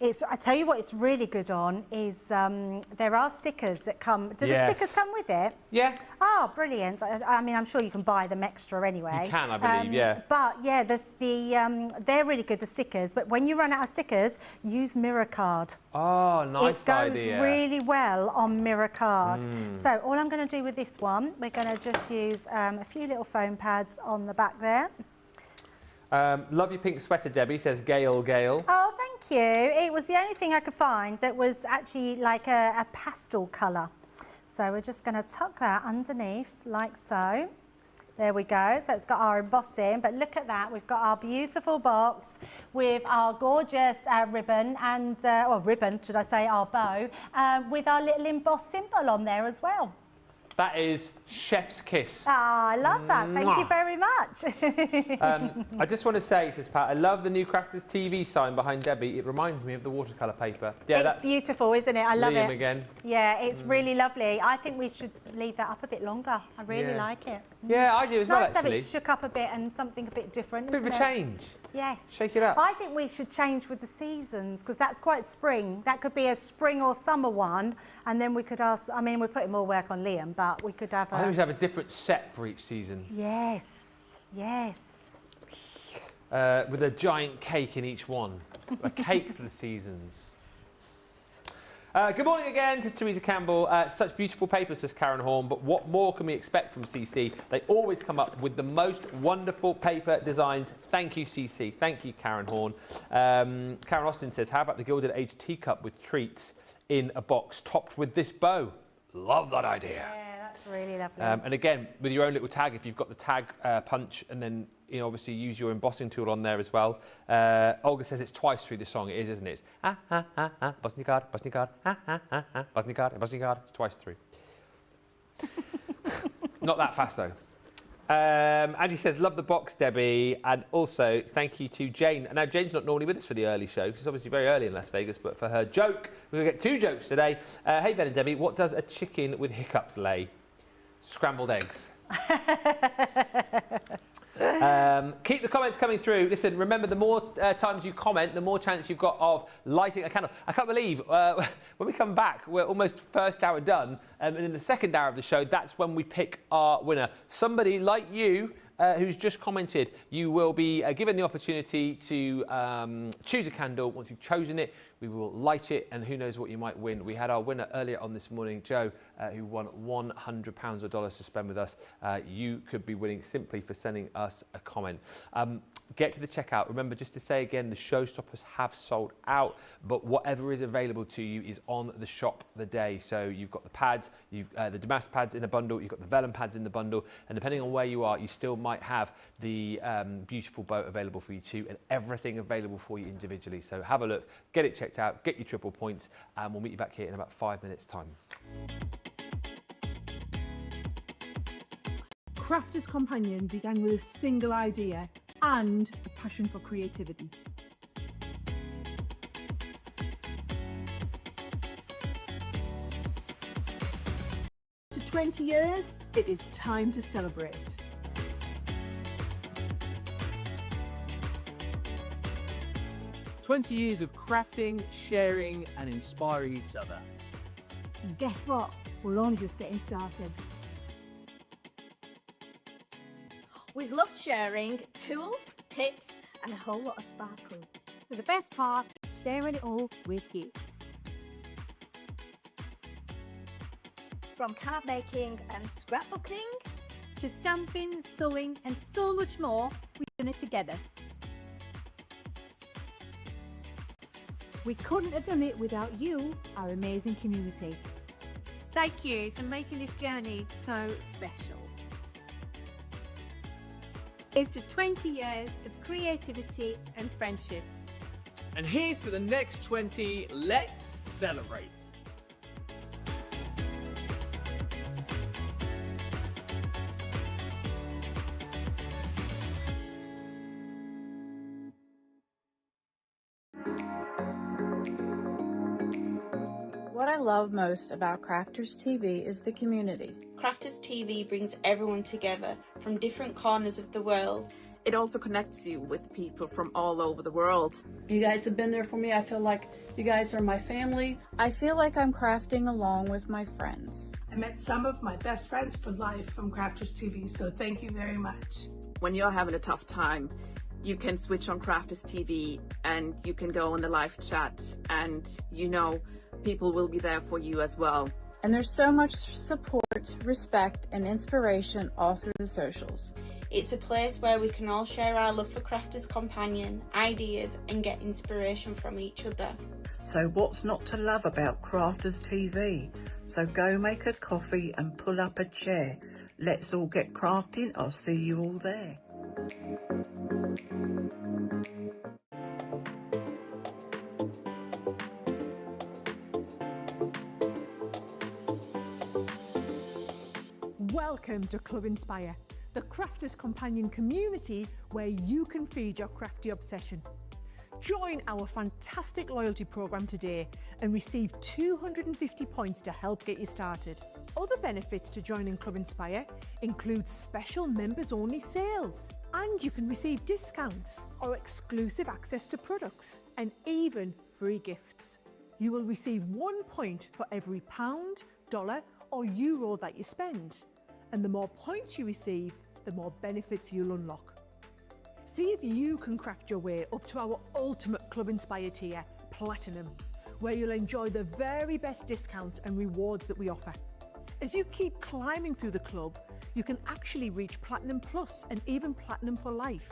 I tell you what it's really good on is there are stickers that come. Do the stickers come with it? Yeah. Oh, brilliant. I mean, I'm sure you can buy them extra anyway. You can, I believe, yeah. But yeah, they're really good, the stickers. But when you run out of stickers, use mirror card. Oh, nice idea. It goes really well on mirror card. So all I'm going to do with this one, we're going to just use a few little foam pads on the back there. Love your pink sweater, Debbie, says Gail. Oh, thank you. It was the only thing I could find that was actually like a pastel colour. So we're just going to tuck that underneath like so. There we go. So it's got our embossing, but look at that. We've got our beautiful box with our gorgeous ribbon and, or ribbon, should I say, our bow, with our little embossed symbol on there as well. That is chef's kiss. Ah, I love that. Thank you very much. I just want to say, says Pat, I love the new Crafters TV sign behind Debbie. It reminds me of the watercolour paper. Yeah, it's beautiful, isn't it? I love Liam it. again. Yeah, it's really lovely. I think we should leave that up a bit longer. I really like it. Yeah, I do as well, Nice to have actually. it shook up a bit and something a bit different. Bit of a change. Yes. Shake it up. I think we should change with the seasons because that's quite spring. That could be a spring or summer one, and then we could ask. I mean, we're putting more work on Liam, but we could have. I think we should have a different set for each season. Yes. Yes. With a giant cake in each one. A cake for the seasons. Good morning again, says Teresa Campbell. Such beautiful paper, says Karen Horn, but what more can we expect from CC? They always come up with the most wonderful paper designs. Thank you, CC. Thank you, Karen Horn. Karen Austin says, how about the Gilded Age teacup with treats in a box topped with this bow? Love that idea. Yeah, that's really lovely. And again, with your own little tag, if you've got the tag punch and then obviously use your embossing tool on there as well. Olga says it's twice through the song. It is, isn't it? It's embossing your card, embossing your card, embossing your card, embossing your card. It's twice through. Not that fast though. Angie says, love the box, Debbie. And also, thank you to Jane. Now, Jane's not normally with us for the early show. She's obviously very early in Las Vegas, but for her joke, we're going to get 2 jokes today. Hey, Ben and Debbie, what does a chicken with hiccups lay? Scrambled eggs. Keep the comments coming through. Listen, remember, the more times you comment, the more chance you've got of lighting a candle. I can't believe when we come back, we're almost first hour done, and in the second hour of the show, that's when we pick our winner. Somebody like you who's just commented, you will be given the opportunity to choose a candle. Once you've chosen it, we will light it, and who knows what you might win. We had our winner earlier on this morning, Joe, who won £100 or dollars to spend with us. You could be winning simply for sending us a comment. Get to the checkout. Remember, just to say again, the Showstoppers have sold out, but whatever is available to you is on the shop the day. So you've got the pads, you've the Damask pads in a bundle, you've got the Vellum pads in the bundle, and depending on where you are, you still might have the beautiful boat available for you too, and everything available for you individually. So have a look, get it checked out, get your triple points, and we'll meet you back here in about 5 minutes' time. Crafter's Companion began with a single idea and a passion for creativity. To 20 years, it is time to celebrate. "20 years of crafting, sharing and inspiring each other." And guess what? We're only just getting started. We love sharing tools, tips, and a whole lot of sparkle. But the best part is sharing it all with you. From card making and scrapbooking, To stamping, sewing, and so much more, we've done it together. We couldn't have done it without you, our amazing community. Thank you for making this journey so special. Here's to 20 years of creativity and friendship. And here's to the next 20. Let's celebrate. What I love most about Crafters TV is the community. Crafters TV brings everyone together from different corners of the world. It also connects you with people from all over the world. You guys have been there for me. I feel like you guys are my family. I feel like I'm crafting along with my friends. I met some of my best friends for life from Crafters TV, so thank you very much. When you're having a tough time, you can switch on Crafters TV and you can go on the live chat and you know people will be there for you as well. And there's so much support, respect, and inspiration all through the socials. It's a place where we can all share our love for Crafters Companion, ideas, and get inspiration from each other. So what's not to love about Crafters TV? So go make a coffee and pull up a chair. Let's all get crafting. I'll see you all there. Welcome to Club Inspire, the Crafters Companion community where you can feed your crafty obsession. Join our fantastic loyalty program today and receive 250 points to help get you started. Other benefits to joining Club Inspire include special members-only sales, and you can receive discounts or exclusive access to products, and even free gifts. You will receive 1 point for every pound, dollar or euro that you spend. And the more points you receive, the more benefits you'll unlock. See if you can craft your way up to our ultimate Club Inspire tier, Platinum, where you'll enjoy the very best discounts and rewards that we offer. As you keep climbing through the club, you can actually reach Platinum Plus and even Platinum for life.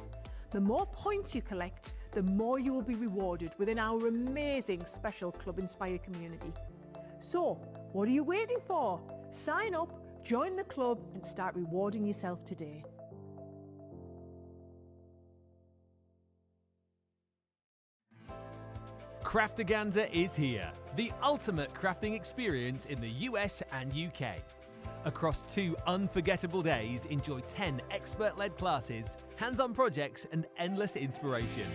The more points you collect, the more you will be rewarded within our amazing special Club Inspire community. So, what are you waiting for? Sign up, join the club and start rewarding yourself today. Crafterganza is here, the ultimate crafting experience in the US and UK. Across 2 unforgettable days, enjoy 10 expert-led classes, hands-on projects and endless inspiration.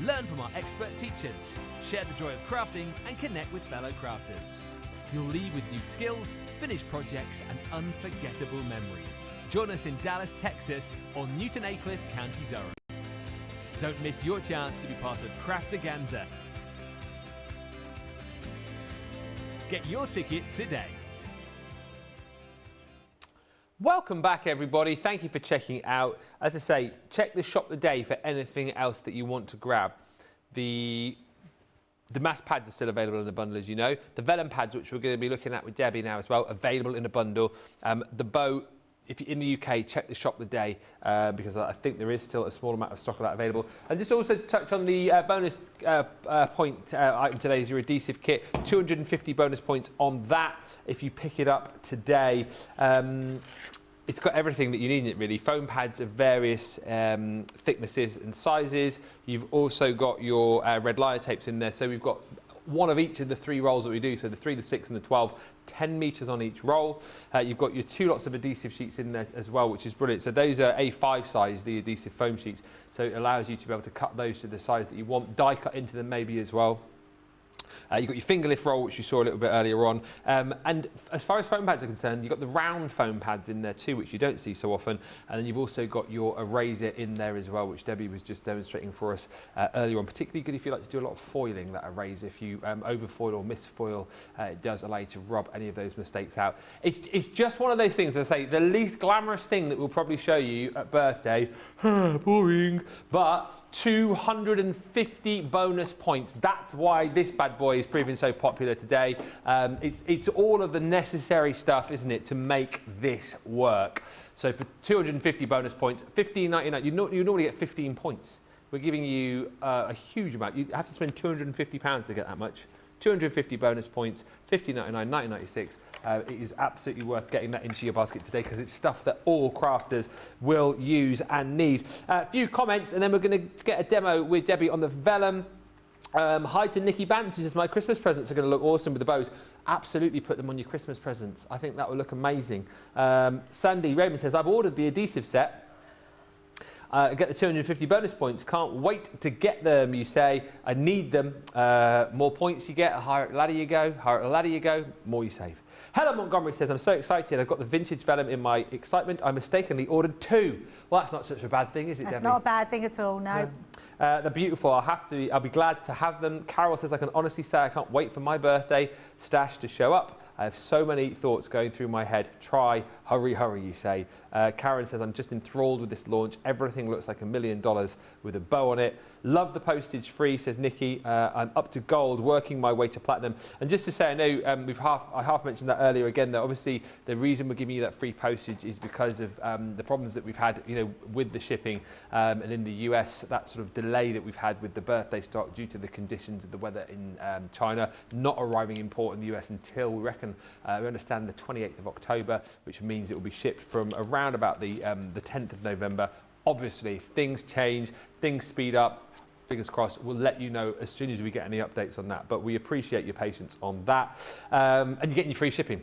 Learn from our expert teachers, share the joy of crafting and connect with fellow crafters. You'll leave with new skills, finished projects and unforgettable memories. Join us in Dallas, Texas or Newton Aycliffe, County Durham. Don't miss your chance to be part of Crafterganza. Get your ticket today. Welcome back, everybody. Thank you for checking it out. As I say, check the shop today for anything else that you want to grab. The Damask pads are still available in a bundle, as you know. The Vellum pads, which we're going to be looking at with Debbie now as well, available in a bundle. The bow, if you're in the UK, check the shop today because I think there is still a small amount of stock of that available. And just also to touch on the bonus point item today is your adhesive kit. 250 bonus points on that if you pick it up today. It's got everything that you need in it, really. Foam pads of various thicknesses and sizes. You've also got your red liner tapes in there. So we've got one of each of the 3 rolls that we do, so the 3, the 6 and the 12, 10 metres on each roll. You've got your 2 lots of adhesive sheets in there as well, which is brilliant. So those are A5 size, the adhesive foam sheets, so it allows you to be able to cut those to the size that you want, die cut into them maybe as well. You've got your finger lift roll, which you saw a little bit earlier on. And as far as foam pads are concerned, you've got the round foam pads in there too, which you don't see so often. And then you've also got your eraser in there as well, which Debbie was just demonstrating for us earlier on. Particularly good if you like to do a lot of foiling, that eraser. If you overfoil or misfoil, it does allow you to rub any of those mistakes out. It's just one of those things, as I say, the least glamorous thing that we'll probably show you at birthday. Boring. But 250 bonus points. That's why this bad boy is proving so popular today. It's all of the necessary stuff, isn't it, to make this work. So for 250 bonus points, $15.99, you normally get 15 points. We're giving you a huge amount. You have to spend £250 to get that much. 250 bonus points, $15.99, $19.96. It is absolutely worth getting that into your basket today because it's stuff that all crafters will use and need. A few comments and then we're going to get a demo with Debbie on the Vellum. Hi to Nikki Bant, who says, my Christmas presents are going to look awesome with the bows. Absolutely put them on your Christmas presents. I think that will look amazing. Sandy Raymond says, I've ordered the adhesive set. Get the 250 bonus points. Can't wait to get them, you say. I need them. More points you get, the higher up the ladder you go. Higher up the ladder you go, more you save. Helen Montgomery says, I'm so excited. I've got the vintage Vellum in my excitement. I mistakenly ordered 2. Well, that's not such a bad thing, is it, Debbie? That's not a bad thing at all, no. They're beautiful. I'll be glad to have them. Carol says, I can honestly say I can't wait for my birthday stash to show up. I have so many thoughts going through my head. Try, hurry, hurry, you say. Karen says, I'm just enthralled with this launch. Everything looks like $1 million with a bow on it. Love the postage free, says Nikki. I'm up to gold, working my way to platinum. And just to say, I know I half mentioned that earlier again, that obviously the reason we're giving you that free postage is because of the problems that we've had, with the shipping. And in the US, that sort of delay that we've had with the birthday stock due to the conditions of the weather in China, not arriving in port in the US until we understand the 28th of October, which means it will be shipped from around about the 10th of November. Obviously, if things change, things speed up, fingers crossed, we'll let you know as soon as we get any updates on that. But we appreciate your patience on that. And you're getting your free shipping,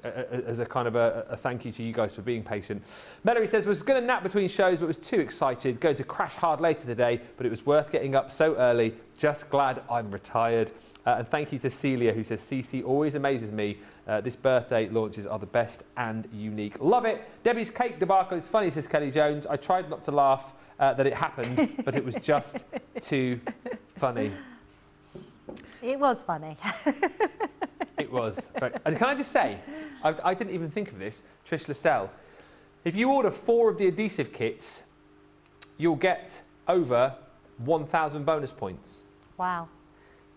as a kind of a thank you to you guys for being patient. Melody says, was going to nap between shows, but was too excited. Going to crash hard later today, but it was worth getting up so early. Just glad I'm retired. And thank you to Celia, who says, CC always amazes me. This birthday launches are the best and unique. Love it. Debbie's cake debacle is funny, says Kelly Jones. I tried not to laugh that it happened, but it was just too funny. It was funny. It was. And can I just say, I didn't even think of this, Trish Lestelle. If you order 4 of the adhesive kits, you'll get over 1,000 bonus points. Wow.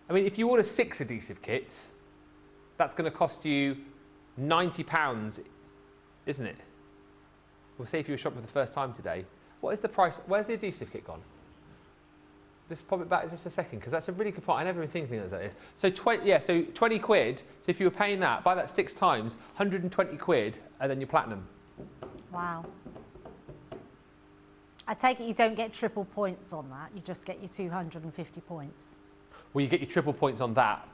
I mean, if you order 6 adhesive kits, that's going to cost you £90, isn't it? We'll say if you were shopping for the first time today. What is the price? Where's the adhesive kit gone? Just pop it back just a second, because that's a really good point. I never even think of it like this. So 20 quid. So if you were paying that, buy that 6 times, 120 quid, and then you're platinum. Wow. I take it you don't get triple points on that. You just get your 250 points. Well, you get your triple points on that.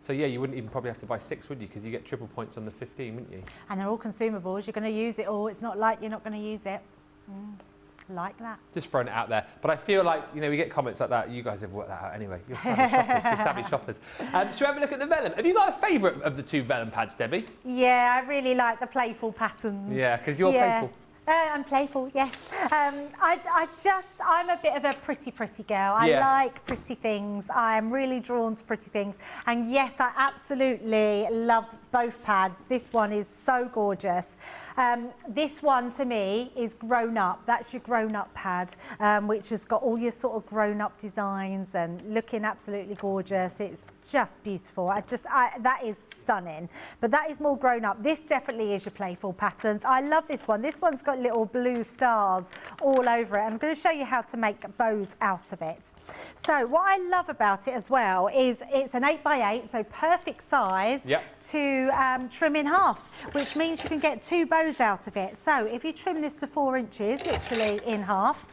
So yeah, you wouldn't even probably have to buy 6, would you? Because you get triple points on the 15, wouldn't you? And they're all consumables. You're going to use it all. It's not like you're not going to use it. Like that. Just throwing it out there. But I feel like, we get comments like that. You guys have worked that out anyway. You're savvy shoppers. You're savvy shoppers. Should we have a look at the Vellum? Have you got a favourite of the 2 Vellum pads, Debbie? Yeah, I really like the playful patterns. Yeah, because you're playful. I'm playful, yes. I'm a bit of a pretty girl. I like pretty things. I'm really drawn to pretty things. And yes, I absolutely love both pads. This one is so gorgeous. This one to me is grown up. That's your grown up pad, which has got all your sort of grown up designs and looking absolutely gorgeous. It's just beautiful. That is stunning. But that is more grown up. This definitely is your playful patterns. I love this one. This one's got little blue stars all over it. I'm going to show you how to make bows out of it. So what I love about it as well is it's an 8x8, so perfect size to trim in half, which means you can get 2 bows out of it. So if you trim this to 4 inches, literally in half,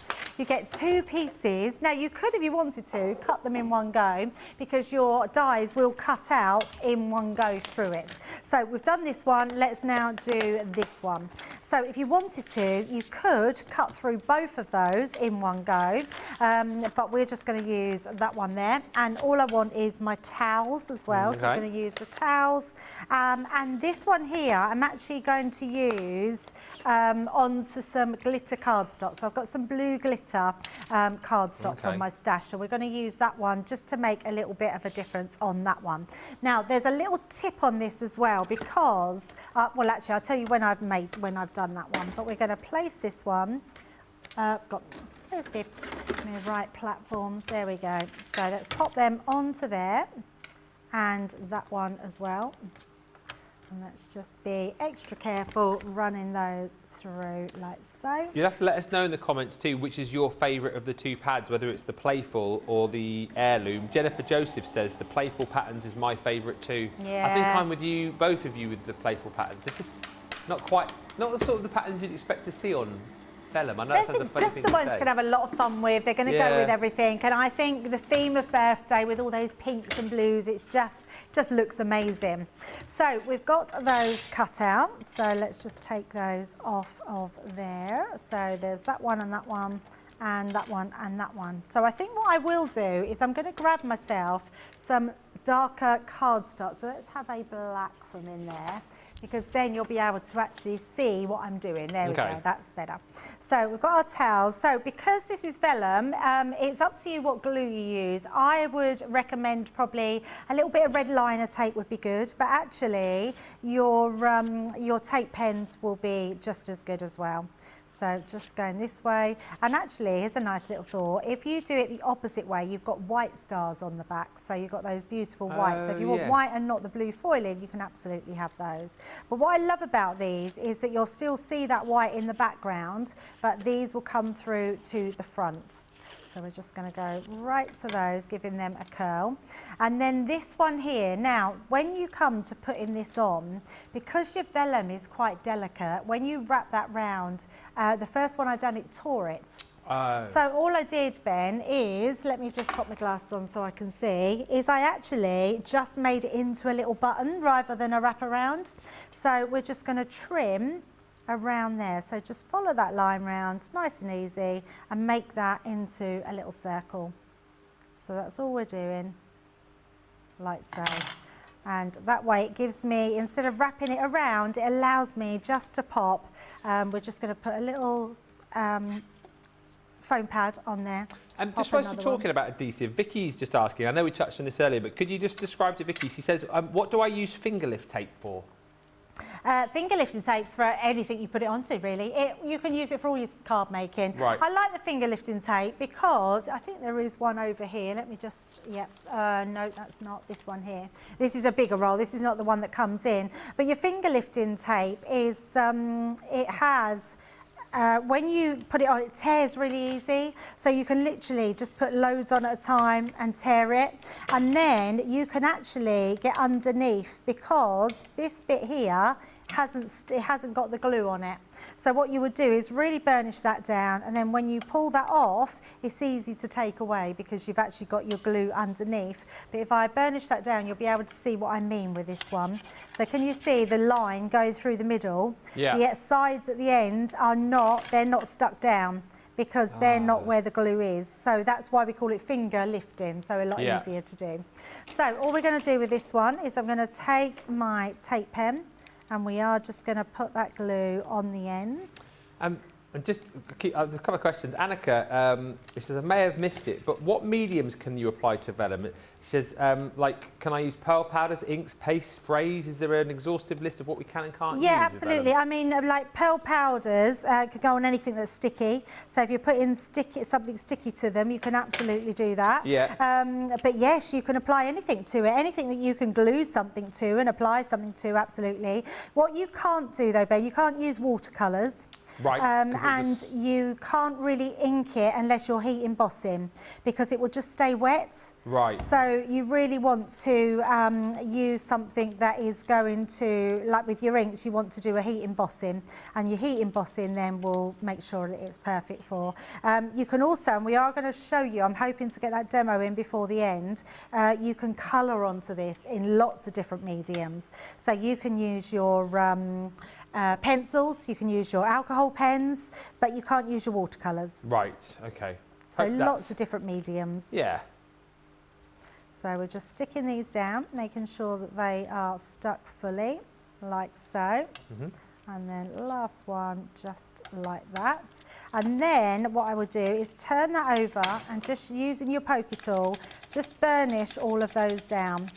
You get 2 pieces. Now you could, if you wanted to, cut them in one go because your dies will cut out in one go through it. So we've done this one, let's now do this one. So if you wanted to, you could cut through both of those in one go, but we're just going to use that one there. And all I want is my towels as well, so I'm going to use the towels. And this one here, I'm actually going to use onto some glitter cardstock. So I've got some blue glitter cardstock from my stash, so we're going to use that one just to make a little bit of a difference on that one. Now there's a little tip on this as well because, well actually I'll tell you when I've done that one, but we're going to place this one, where's the right platforms, there we go. So let's pop them onto there and that one as well. And let's just be extra careful running those through like so. You'll have to let us know in the comments too which is your favourite of the 2 pads, whether it's the Playful or the Heirloom. Jennifer Joseph says the Playful patterns is my favourite too. Yeah. I think I'm with you, both of you, with the Playful patterns. They're just not the sort of the patterns you'd expect to see on Vellum. I know that sounds a funny thing to say. Just the ones you can have a lot of fun with. They're going to go with everything. And I think the theme of birthday with all those pinks and blues, it's just looks amazing. So we've got those cut out. So let's just take those off of there. So there's that one and that one and that one and that one. So I think what I will do is I'm going to grab myself some darker cardstock. So let's have a black from in there, because then you'll be able to actually see what I'm doing. There we go, that's better. So we've got our towels. So because this is vellum, it's up to you what glue you use. I would recommend probably a little bit of red liner tape would be good, but actually your tape pens will be just as good as well. So just going this way. And actually, here's a nice little thought. If you do it the opposite way, you've got white stars on the back. So you've got those beautiful whites. So if you want white and not the blue foiling, you can absolutely have those. But what I love about these is that you'll still see that white in the background, but these will come through to the front. So we're just going to go right to those, giving them a curl. And then this one here, now when you come to putting this on, because your vellum is quite delicate, when you wrap that round, the first one I done, it tore it. So all I did, Ben, is, let me just pop my glasses on so I can see, is I actually just made it into a little button rather than a wraparound. So we're just going to trim around there. So just follow that line round, nice and easy, and make that into a little circle. So that's all we're doing, like so. And that way it gives me, instead of wrapping it around, it allows me just to pop. We're just going to put a little foam pad on there. Just whilst you're talking about adhesive, Vicky's just asking, I know we touched on this earlier, but could you just describe to Vicky, she says, what do I use finger lift tape for? Finger lifting tapes for anything you put it onto, really. You can use it for all your card making. Right. I like the finger lifting tape because I think there is one over here. Let me just, no, that's not this one here. This is a bigger roll. This is not the one that comes in. But your finger lifting tape is, it has, when you put it on, it tears really easy. So you can literally just put loads on at a time and tear it. And then you can actually get underneath, because this bit here hasn't got the glue on it. So what you would do is really burnish that down, and then when you pull that off, it's easy to take away because you've actually got your glue underneath. But if I burnish that down, you'll be able to see what I mean with this one. So can you see the line going through the middle? Yeah. The sides at the end are they're not stuck down, because they're not where the glue is. So that's why we call it finger lifting, so a lot easier to do. So all we're going to do with this one is I'm going to take my tape pen, and we are just going to put that glue on the ends. And just a couple of questions. Annika, she says, I may have missed it, but what mediums can you apply to vellum? She says, like, can I use pearl powders, inks, paste, sprays? Is there an exhaustive list of what we can and can't use? Yeah, absolutely. I mean, like pearl powders could go on anything that's sticky. So if you're putting something sticky to them, you can absolutely do that. Yeah. But yes, you can apply anything to it. Anything that you can glue something to and apply something to, absolutely. What you can't do though, Ben, you can't use watercolours. Right. And you can't really ink it unless you're heat embossing, because it will just stay wet. Right. So you really want to use something that is going to, like with your inks, you want to do a heat embossing, and your heat embossing then will make sure that it's perfect for. You can also, and we are going to show you, I'm hoping to get that demo in before the end, you can colour onto this in lots of different mediums. So you can use your pencils, you can use your alcohol pens, but you can't use your watercolours. Right, okay. So lots of different mediums. Yeah. So we're just sticking these down, making sure that they are stuck fully, like so. And then last one, just like that. And then what I would do is turn that over and just using your poker tool, just burnish all of those down.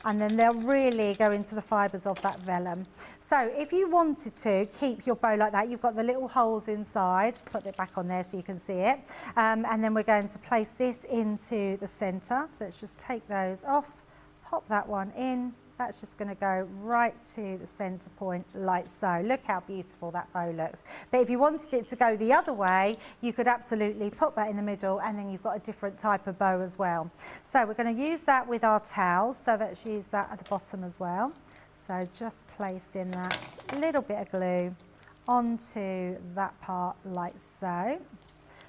And then they'll really go into the fibres of that vellum. So if you wanted to keep your bow like that, you've got the little holes inside, put it back on there so you can see it. And then we're going to place this into the centre. So let's just take those off, pop that one in. That's just going to go right to the centre point like so. Look how beautiful that bow looks. But if you wanted it to go the other way, you could absolutely put that in the middle, and then you've got a different type of bow as well. So we're going to use that with our towels, so let's use that at the bottom as well. So just placing that little bit of glue onto that part like so.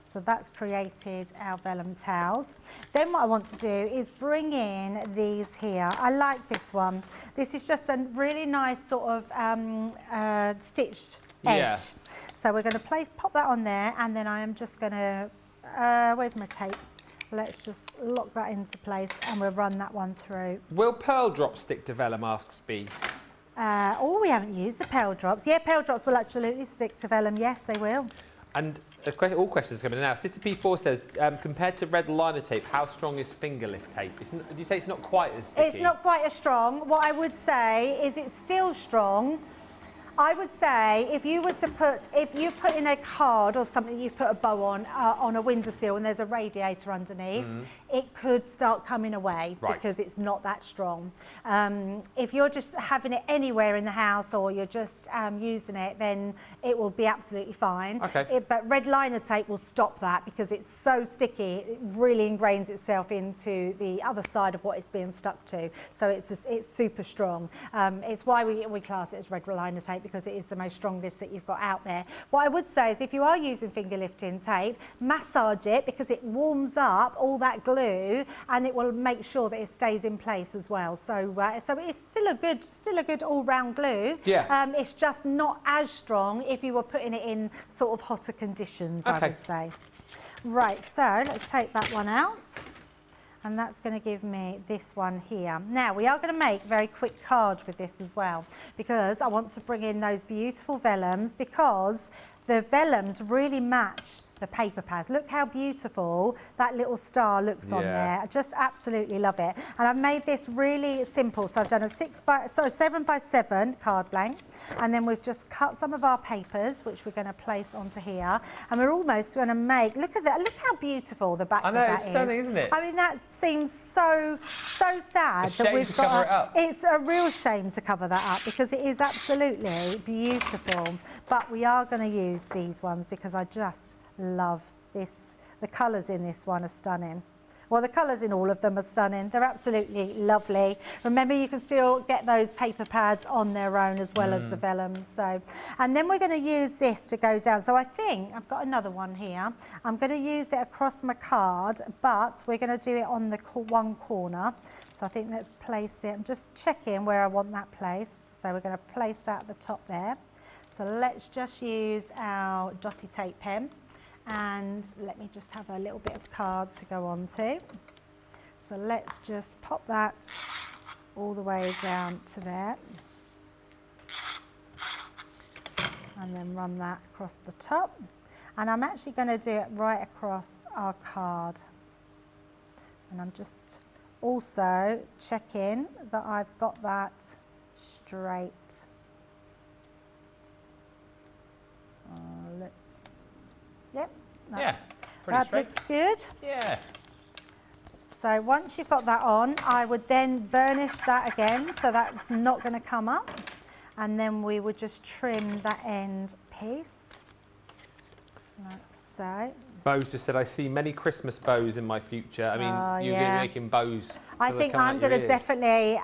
So that's created our vellum towels. Then what I want to do is bring in these here. I like this one. This is just a really nice sort of stitched edge. Yeah. So we're going to pop that on there, and then I am just going to, where's my tape? Let's just lock that into place, and we'll run that one through. Will pearl drops stick to vellum, asks B? Oh, we haven't used the pearl drops. Yeah, pearl drops will absolutely stick to vellum. Yes, they will. And all questions coming in now. Sister P4 says, compared to red liner tape, how strong is finger lift tape? Did you say it's not quite as sticky? It's not quite as strong. What I would say is it's still strong. I would say if you put in a card or something, you put a bow on a windowsill and there's a radiator underneath, it could start coming away because it's not that strong. If you're just having it anywhere in the house or you're just using it, then it will be absolutely fine. Okay. But red liner tape will stop that because it's so sticky, it really ingrains itself into the other side of what it's being stuck to. So it's super strong. It's why we class it as red liner tape, because it is the most strongest that you've got out there. What I would say is if you are using finger lifting tape, massage it because it warms up all that glue and it will make sure that it stays in place as well. So it's still a good all-round glue. Yeah. It's just not as strong if you were putting it in sort of hotter conditions, I would say. Right, so let's take that one out. And that's going to give me this one here. Now, we are going to make very quick cards with this as well, because I want to bring in those beautiful vellums, because the vellums really match the paper pads. Look how beautiful that little star looks on there. I just absolutely love it. And I've made this really simple. So I've done a 7x7 card blank, and then we've just cut some of our papers, which we're going to place onto here. And we're almost going to make, look at that, look how beautiful the back of that is. I know, it's stunning, isn't it? I mean, that seems so sad that we've got. Cover it up. It's a real shame to cover that up because it is absolutely beautiful. But we are going to use these ones because I just love this. The colours in this one are stunning. Well, the colours in all of them are stunning. They're absolutely lovely. Remember, you can still get those paper pads on their own as well as the vellums. So, and then we're going to use this to go down. So I think I've got another one here. I'm going to use it across my card, but we're going to do it on the one corner. So I think let's place it. I'm just checking where I want that placed. So we're going to place that at the top there. So let's just use our dotty tape pen. And let me just have a little bit of card to go on to. So let's just pop that all the way down to there. And then run that across the top. And I'm actually going to do it right across our card. And I'm just also checking that I've got that straight. Yep. That looks good. Yeah. So once you've got that on, I would then burnish that again, so that's not going to come up. And then we would just trim that end piece. Like so. Bows just said, I see many Christmas bows in my future. I mean, you're going to be making bows. I think I'm going to definitely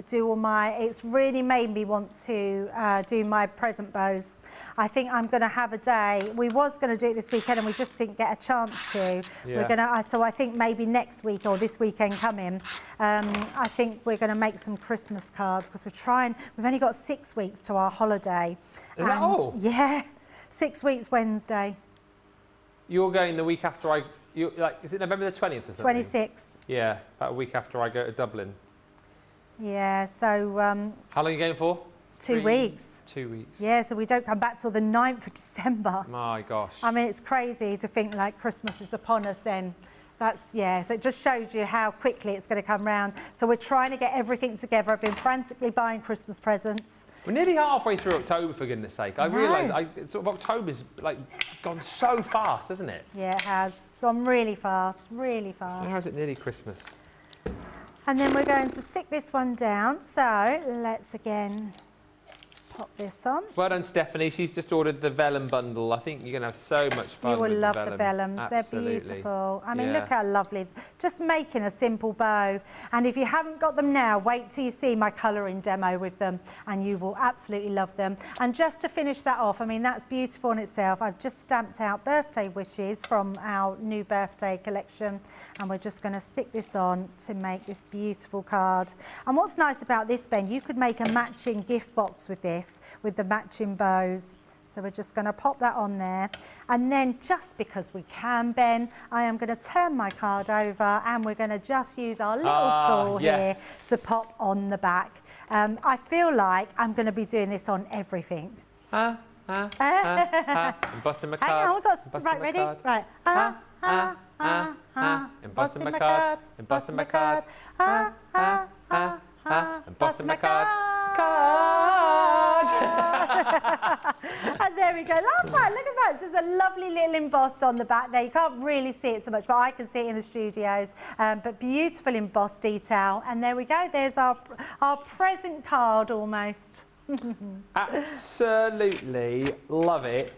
do all my, it's really made me want to do my present bows. I think I'm going to have a day. We was going to do it this weekend and we just didn't get a chance to. Yeah. We're going to, so I think maybe next week or this weekend coming, I think we're going to make some Christmas cards because we've only got 6 weeks to our holiday. Is that all? Yeah, 6 weeks Wednesday. You're going the week after is it November the 20th or something? 26. Yeah, about a week after I go to Dublin. Yeah, so... How long are you going for? 2 weeks. 2 weeks. Yeah, so we don't come back till the 9th of December. My gosh. I mean, it's crazy to think like Christmas is upon us then. So it just shows you how quickly it's going to come round. So we're trying to get everything together. I've been frantically buying Christmas presents. We're nearly halfway through October, for goodness sake. I realise October's like gone so fast, hasn't it? Yeah, it has. Gone really fast, really fast. How is it nearly Christmas? And then we're going to stick this one down. So let's again pop this on. Well done, Stephanie. She's just ordered the Vellum bundle. I think you're going to have so much fun You will with love the the Vellums. Absolutely. They're beautiful. I mean, look how lovely. Just making a simple bow. And if you haven't got them now, wait till you see my colouring demo with them and you will absolutely love them. And just to finish that off, I mean, that's beautiful in itself. I've just stamped out birthday wishes from our new birthday collection. And we're just going to stick this on to make this beautiful card. And what's nice about this, Ben, you could make a matching gift box with this, with the matching bows. So we're just going to pop that on there. And then just because we can, Ben, I am going to turn my card over and we're going to just use our little tool here to pop on the back. I feel like I'm going to be doing this on everything. I'm busting my card. Hang on, we've got, right, ready? Card. Right. Embossing my card. Embossing my card. Embossing my card. And there we go. Love that. Look at that. Just a lovely little embossed on the back there. You can't really see it so much, but I can see it in the studios. But beautiful embossed detail. And there we go. There's our present card almost. Absolutely love it.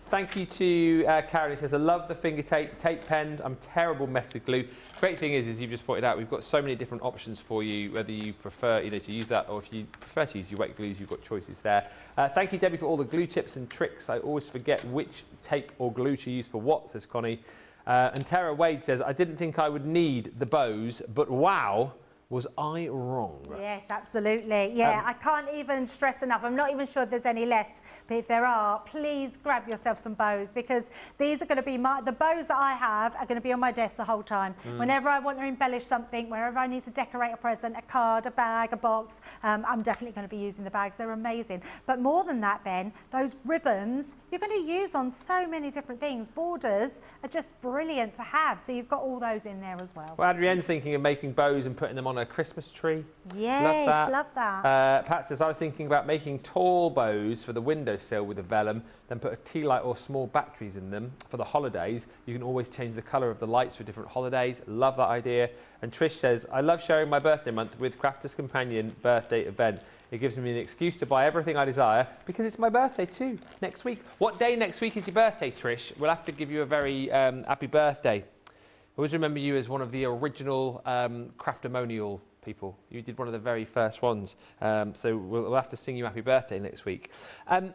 Thank you to Karen, who says, I love the finger tape pens. I'm terrible mess with glue. Great thing is you've just pointed out, we've got so many different options for you, whether you prefer to use that or if you prefer to use your wet glues, you've got choices there. Thank you, Debbie, for all the glue tips and tricks. I always forget which tape or glue to use for what, says Connie. And Tara Wade says, I didn't think I would need the bows, but wow, was I wrong? Yes, absolutely. Yeah, I can't even stress enough. I'm not even sure if there's any left, but if there are, please grab yourself some bows because these are going to be the bows that I have are going to be on my desk the whole time. Whenever I want to embellish something, wherever I need to decorate a present, a card, a bag, a box, I'm definitely going to be using the bags. They're amazing. But more than that, Ben, those ribbons you're going to use on so many different things. Borders are just brilliant to have. So you've got all those in there as well. Well, Adrienne's thinking of making bows and putting them on a Christmas tree. Yes, love that. Pat says, I was thinking about making tall bows for the windowsill with a vellum, then put a tea light or small batteries in them for the holidays. You can always change the colour of the lights for different holidays. Love that idea. And Trish says, I love sharing my birthday month with Crafters Companion birthday event. It gives me an excuse to buy everything I desire because it's my birthday too, next week. What day next week is your birthday, Trish? We'll have to give you a very happy birthday. I always remember you as one of the original craftimonial people. You did one of the very first ones. So we'll have to sing you happy birthday next week.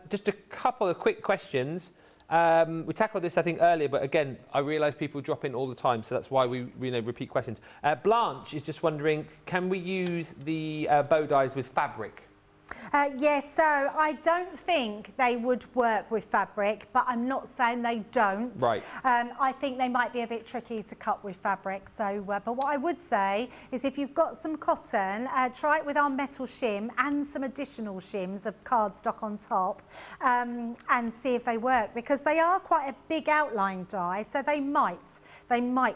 Just a couple of quick questions. We tackled this, I think, earlier, but again, I realise people drop in all the time, so that's why we repeat questions. Blanche is just wondering, can we use the bow dies with fabric? Yes, so I don't think they would work with fabric, but I'm not saying they don't. Right. I think they might be a bit tricky to cut with fabric. So, but what I would say is if you've got some cotton, try it with our metal shim and some additional shims of cardstock on top and see if they work, because they are quite a big outline die, so they might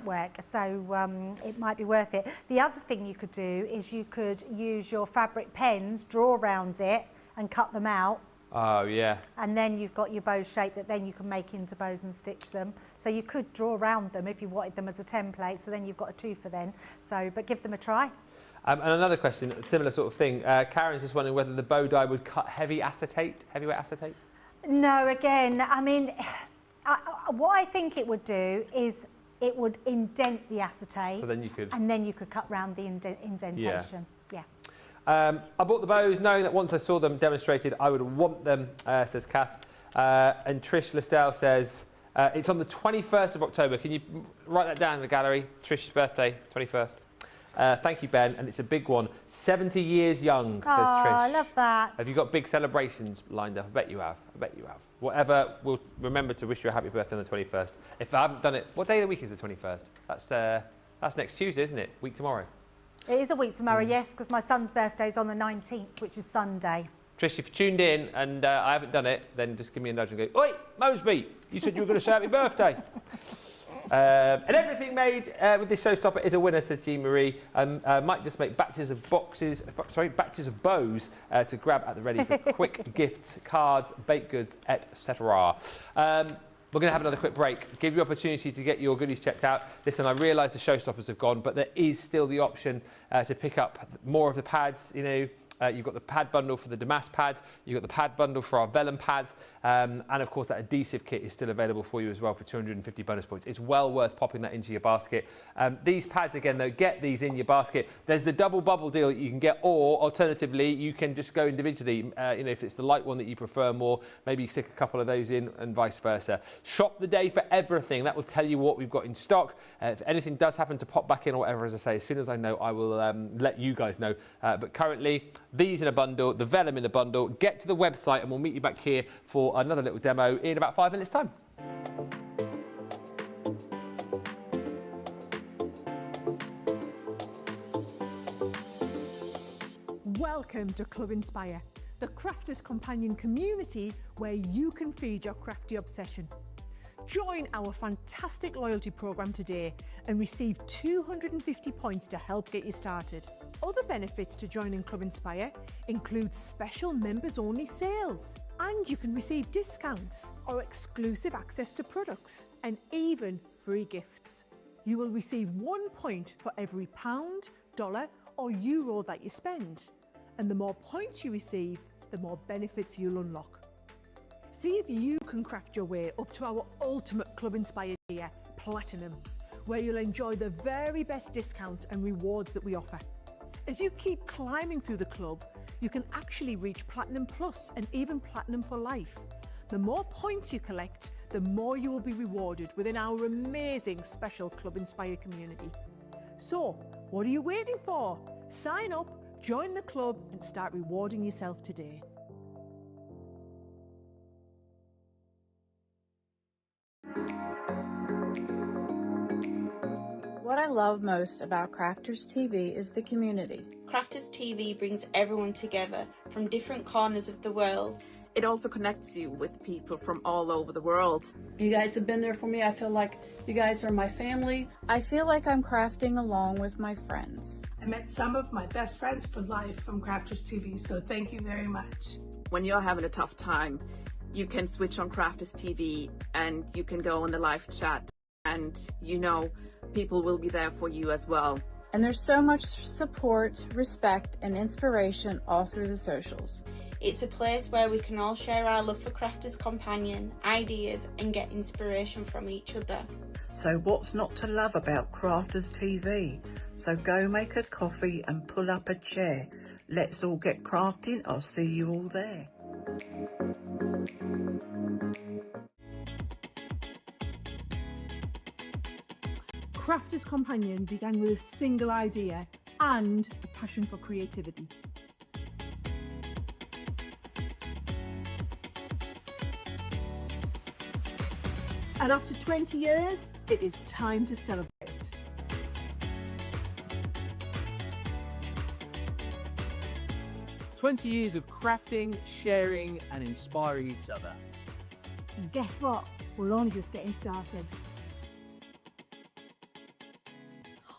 work. So it might be worth it. The other thing you could do is you could use your fabric pens, draw around it and cut them out. Oh, yeah. And then you've got your bow shape that then you can make into bows and stitch them. So you could draw around them if you wanted them as a template, so then you've got a twofer then. So, but give them a try. And another question, similar sort of thing. Karen's just wondering whether the bow die would cut heavyweight acetate. No, again, I mean, what I think it would do is it would indent the acetate. So then you could... And then you could cut round the indentation. Yeah. I bought the bows knowing that once I saw them demonstrated, I would want them, says Kath. And Trish Listell says, it's on the 21st of October. Can you write that down in the gallery? Trish's birthday, 21st. Thank you, Ben. And it's a big one. 70 years young, says Trish. I love that. Have you got big celebrations lined up? I bet you have. I bet you have. Whatever, we'll remember to wish you a happy birthday on the 21st. If I haven't done it, what day of the week is the 21st? That's next Tuesday, isn't it? Week tomorrow. It is a week tomorrow, yes, because my son's birthday is on the 19th, which is Sunday. Trish, if you tuned in and I haven't done it, then just give me a nudge and go, oi, Moseby, you said you were going to say happy birthday. And everything made with this showstopper is a winner, says Jean Marie. Might just make batches of bows to grab at the ready for quick gifts, cards, baked goods, etc. We're going to have another quick break, give you opportunity to get your goodies checked out. Listen, I realise the showstoppers have gone, but there is still the option to pick up more of the pads, you know. You've got the pad bundle for the Damask pads, you've got the pad bundle for our Vellum pads, and of course that adhesive kit is still available for you as well for 250 bonus points. It's well worth popping that into your basket. These pads, again though, get these in your basket. There's the double bubble deal that you can get, or alternatively, you can just go individually. You know, if it's the light one that you prefer more, maybe stick a couple of those in and vice versa. Shop the day for everything. That will tell you what we've got in stock. If anything does happen to pop back in or whatever, as I say, as soon as I know, I will let you guys know. But currently, these in a bundle, the Vellum in a bundle. Get to the website and we'll meet you back here for another little demo in about 5 minutes' time. Welcome to Club Inspire, the Crafters Companion community where you can feed your crafty obsession. Join our fantastic loyalty program today and receive 250 points to help get you started. Other benefits to joining Club Inspire include special members-only sales, and you can receive discounts or exclusive access to products, and even free gifts. You will receive 1 point for every pound, dollar or euro that you spend, and the more points you receive, the more benefits you'll unlock. See if you can craft your way up to our ultimate Club Inspire tier, Platinum, where you'll enjoy the very best discounts and rewards that we offer. As you keep climbing through the club, you can actually reach Platinum Plus and even Platinum for life. The more points you collect, the more you will be rewarded within our amazing special Club Inspire community. So, what are you waiting for? Sign up, join the club and start rewarding yourself today. What I love most about Crafters TV is the community. Crafters TV brings everyone together from different corners of the world. It also connects you with people from all over the world. You guys have been there for me. I feel like you guys are my family. I feel like I'm crafting along with my friends. I met some of my best friends for life from Crafters TV, so thank you very much. When you're having a tough time, you can switch on Crafters TV and you can go in the live chat, and you know people will be there for you as well. And there's so much support, respect, and inspiration all through the socials. It's a place where we can all share our love for Crafters Companion, ideas, and get inspiration from each other. So what's not to love about Crafters TV? So go make a coffee and pull up a chair. Let's all get crafting. I'll see you all there. Crafters Companion began with a single idea and a passion for creativity. And after 20 years, it is time to celebrate. "20 years of crafting, sharing and inspiring each other." And guess what? We're only just getting started.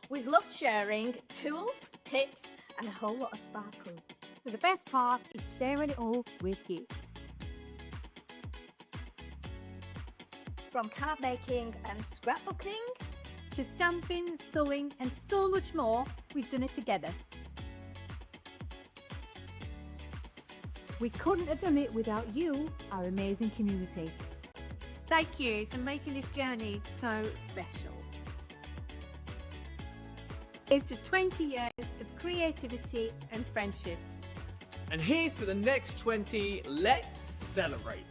We've loved sharing tools, tips and a whole lot of sparkle. But the best part is sharing it all with you. From card making and scrapbooking To stamping, sewing and so much more, we've done it together. We couldn't have done it without you, our amazing community. Thank you for making this journey so special. Here's to 20 years of creativity and friendship. And here's to the next 20. Let's celebrate.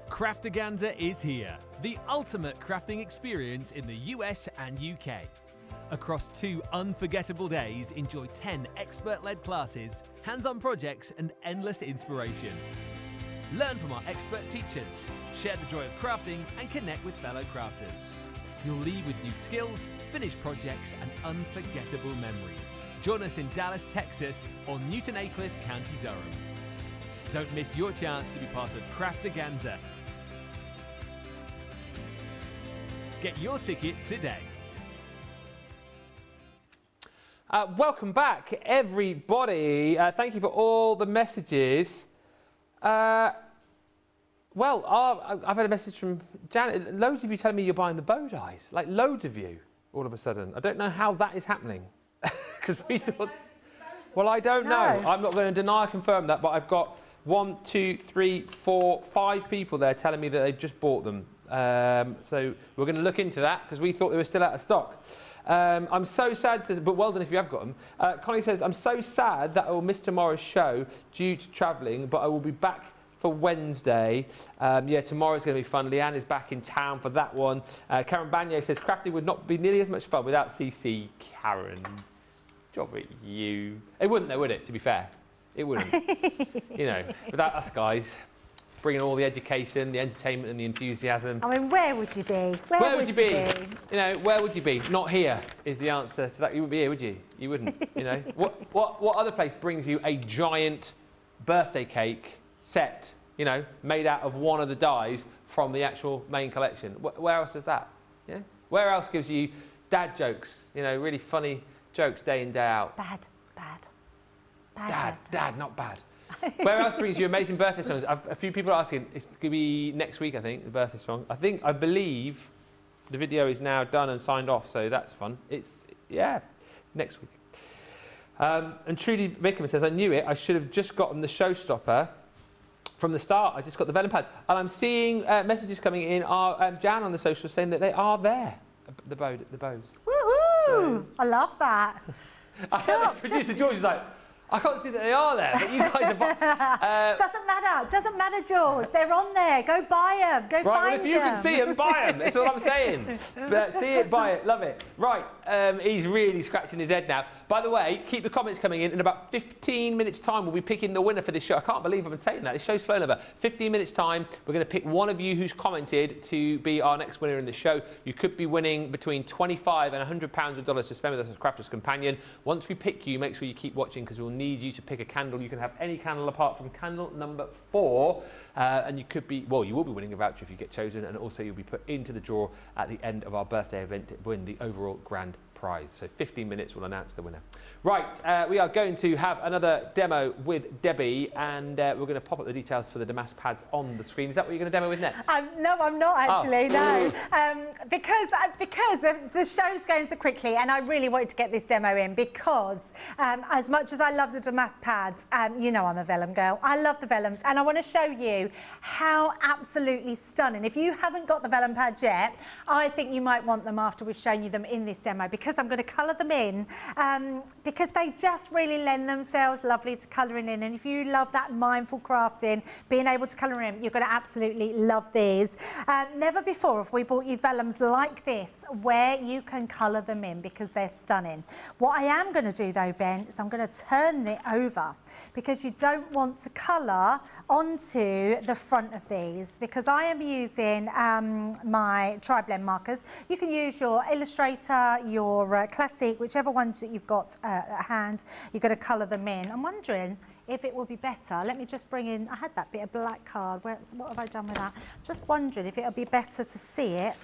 Craftaganza is here, the ultimate crafting experience in the US and UK. Across 2 unforgettable days, enjoy 10 expert-led classes, hands-on projects and endless inspiration. Learn from our expert teachers, share the joy of crafting and connect with fellow crafters. You'll leave with new skills, finished projects and unforgettable memories. Join us in Dallas, Texas or Newton Aycliffe, County Durham. Don't miss your chance to be part of Craftaganza. Get your ticket today. Welcome back, everybody. Thank you for all the messages. I've had a message from Janet. Loads of you telling me you're buying the bow dies. Like, loads of you, all of a sudden. I don't know how that is happening. Because we thought... Well, I don't know. I'm not going to deny or confirm that, but I've got 1, 2, 3, 4, 5 people there telling me that they've just bought them. So we're going to look into that because we thought they were still out of stock. I'm so sad, says, but well done if you have got them. Connie says, I'm so sad that I will miss tomorrow's show due to travelling, but I will be back for Wednesday. Yeah, tomorrow's going to be fun. Leanne is back in town for that one. Karen Bagno says, crafting would not be nearly as much fun without CC. Karen, job at you. It wouldn't though, would it, to be fair? It wouldn't. You know, without us guys. Bringing all the education, the entertainment and the enthusiasm. I mean, where would you be? Where would you be? You know, where would you be? Not here is the answer to that. You wouldn't be here, would you? You wouldn't, you know. What other place brings you a giant birthday cake set, you know, made out of one of the dies from the actual main collection? Where else is that? Yeah. Where else gives you dad jokes, you know, really funny jokes day in, day out? Dad, not bad. Where else brings you amazing birthday songs? A few people are asking. It's going to be next week, I think, the birthday song. I believe the video is now done and signed off, so that's fun. Yeah, next week. And Trudy Bickham says, I knew it. I should have just gotten the Showstopper from the start. I just got the Vellum pads. And I'm seeing messages coming in. Jan on the social saying that they are there, the bows. Woohoo! So, I love that. Producer George is like, I can't see that they are there, but you guys are... Doesn't matter, George. They're on there. Go buy them. Go find them. If you can see them, buy them. That's all I'm saying. But see it, buy it. Love it. Right. He's really scratching his head now. By the way, keep the comments coming in. In about 15 minutes' time, we'll be picking the winner for this show. I can't believe I've been saying that. This show's flown over. 15 minutes' time, we're going to pick one of you who's commented to be our next winner in the show. You could be winning between £25 and £100 of dollars to spend with us as Crafter's Companion. Once we pick you, make sure you keep watching because we'll need you to pick a candle. You can have any candle apart from candle number 4, and you could be, well, you will be winning a voucher if you get chosen, and also you'll be put into the draw at the end of our birthday event to win the overall grand prize. So 15 minutes will announce the winner. Right, we are going to have another demo with Debbie, and we're going to pop up the details for the Damask pads on the screen. Is that what you're going to demo with next? No, I'm not actually, no. Because the show's going so quickly, and I really wanted to get this demo in because as much as I love the Damask pads, you know I'm a Vellum girl. I love the Vellums, and I want to show you how absolutely stunning. If you haven't got the Vellum pads yet, I think you might want them after we've shown you them in this demo, because I'm going to colour them in, because they just really lend themselves lovely to colouring in. And if you love that mindful crafting, being able to colour in, you're going to absolutely love these. Never before have we bought you Vellums like this, where you can colour them in, because they're stunning. What I am going to do though, Ben, is I'm going to turn it over, because you don't want to colour onto the front of these, because I am using my tri-blend markers. You can use your Illustrator, your Classic, whichever ones that you've got at hand. You're going to colour them in. I'm wondering if it will be better. Let me just bring in, I had that bit of black card. What have I done with that? Just wondering if it'll be better to see it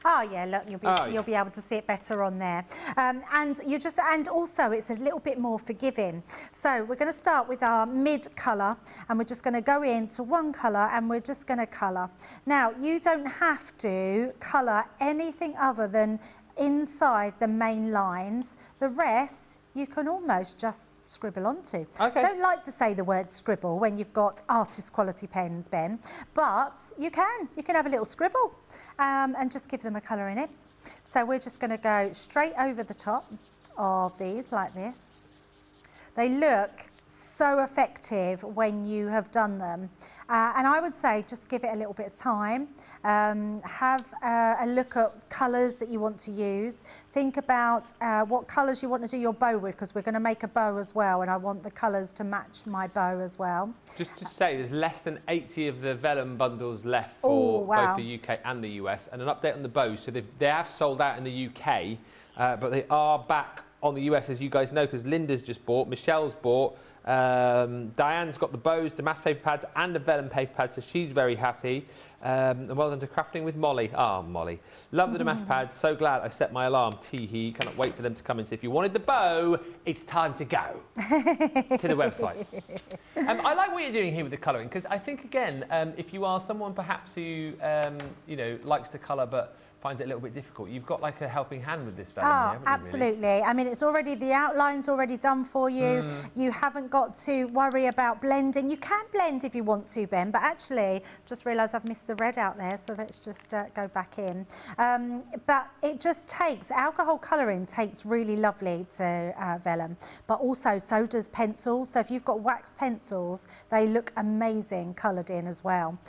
Oh yeah, look, you'll be able to see it better on there. And also it's a little bit more forgiving. So we're going to start with our mid colour, and we're just going to go into one colour, and we're just going to colour. Now, you don't have to colour anything other than inside the main lines. The rest you can almost just scribble onto. Okay. Don't like to say the word scribble when you've got artist quality pens, Ben, but you can have a little scribble and just give them a colour in it. So we're just going to go straight over the top of these like this. They look so effective when you have done them. And I would say just give it a little bit of time. Have a look at colours that you want to use. Think about what colours you want to do your bow with, because we're going to make a bow as well, and I want the colours to match my bow as well. Just to say, there's less than 80 of the Vellum bundles left for both the UK and the US, and an update on the bows. So they have sold out in the UK, but they are back on the US, as you guys know, because Linda's just bought, Michelle's bought, Diane's got the bows, Damask paper pads and the Vellum paper pads, so she's very happy. And well done to Crafting with Molly. Ah, Molly. Love the Damask pads. So glad I set my alarm. Tee-hee. Cannot wait for them to come in. So if you wanted the bow, it's time to go to the website. I like what you're doing here with the colouring, because I think, again, if you are someone perhaps who, you know, likes to colour but finds it a little bit difficult, you've got like a helping hand with this Vellum, haven't you, absolutely. Really? I mean, it's already, the outline's already done for you. You haven't got to worry about blending. You can blend if you want to, Ben, but actually, just realised I've missed the red out there, so let's just go back in. But it just takes, alcohol colouring takes really lovely to Vellum, but also so does pencils. So if you've got wax pencils, they look amazing coloured in as well,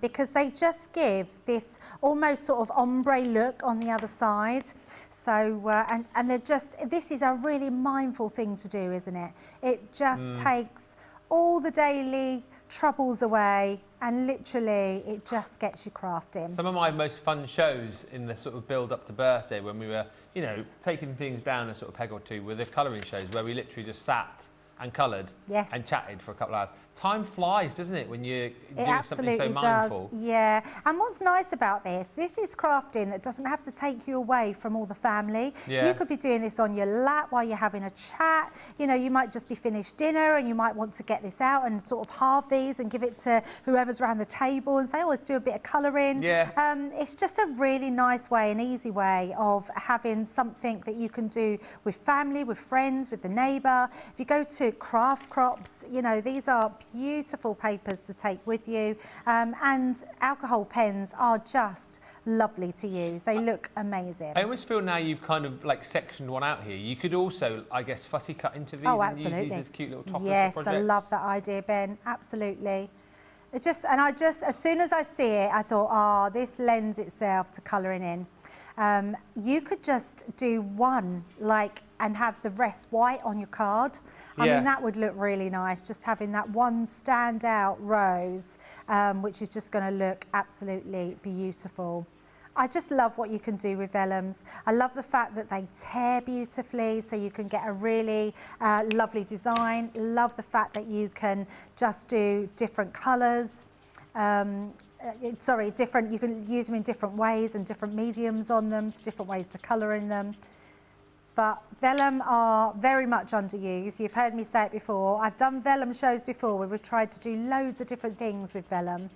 because they just give this almost sort of ombre look on the other side. So and they're just, this is a really mindful thing to do, isn't it? It just takes all the daily troubles away, and literally it just gets you crafting. Some of my most fun shows in the sort of build up to birthday, when we were, you know, taking things down a sort of peg or two, were the colouring shows where we literally just sat and coloured and chatted for a couple of hours. Time flies, doesn't it, when you're doing something so mindful? Yeah, and what's nice about this is crafting that doesn't have to take you away from all the family. Yeah. You could be doing this on your lap while you're having a chat. You know, you might just be finished dinner and you might want to get this out and sort of halve these and give it to whoever's around the table and say, oh, let's do a bit of colouring. Yeah. It's just a really nice way, an easy way of having something that you can do with family, with friends, with the neighbour. If you go to craft crops, you know, these are beautiful papers to take with you, and alcohol pens are just lovely to use. They look amazing. I almost feel now you've kind of like sectioned one out here. You could also, I guess, fussy cut into these and use these as cute little toppers. Yes, for I love that idea, Ben. Absolutely. It just, and I just, as soon as I see it, I thought, oh, this lends itself to colouring in. You could just do one, like, and have the rest white on your card. I mean, that would look really nice, just having that one standout rose, which is just going to look absolutely beautiful. I just love what you can do with vellums. I love the fact that they tear beautifully, so you can get a really lovely design. Love the fact that you can just do different colours. Different, you can use them in different ways and different mediums on them, different ways to colour in them. But vellum are very much underused. You've heard me say it before. I've done vellum shows before where we've tried to do loads of different things with vellum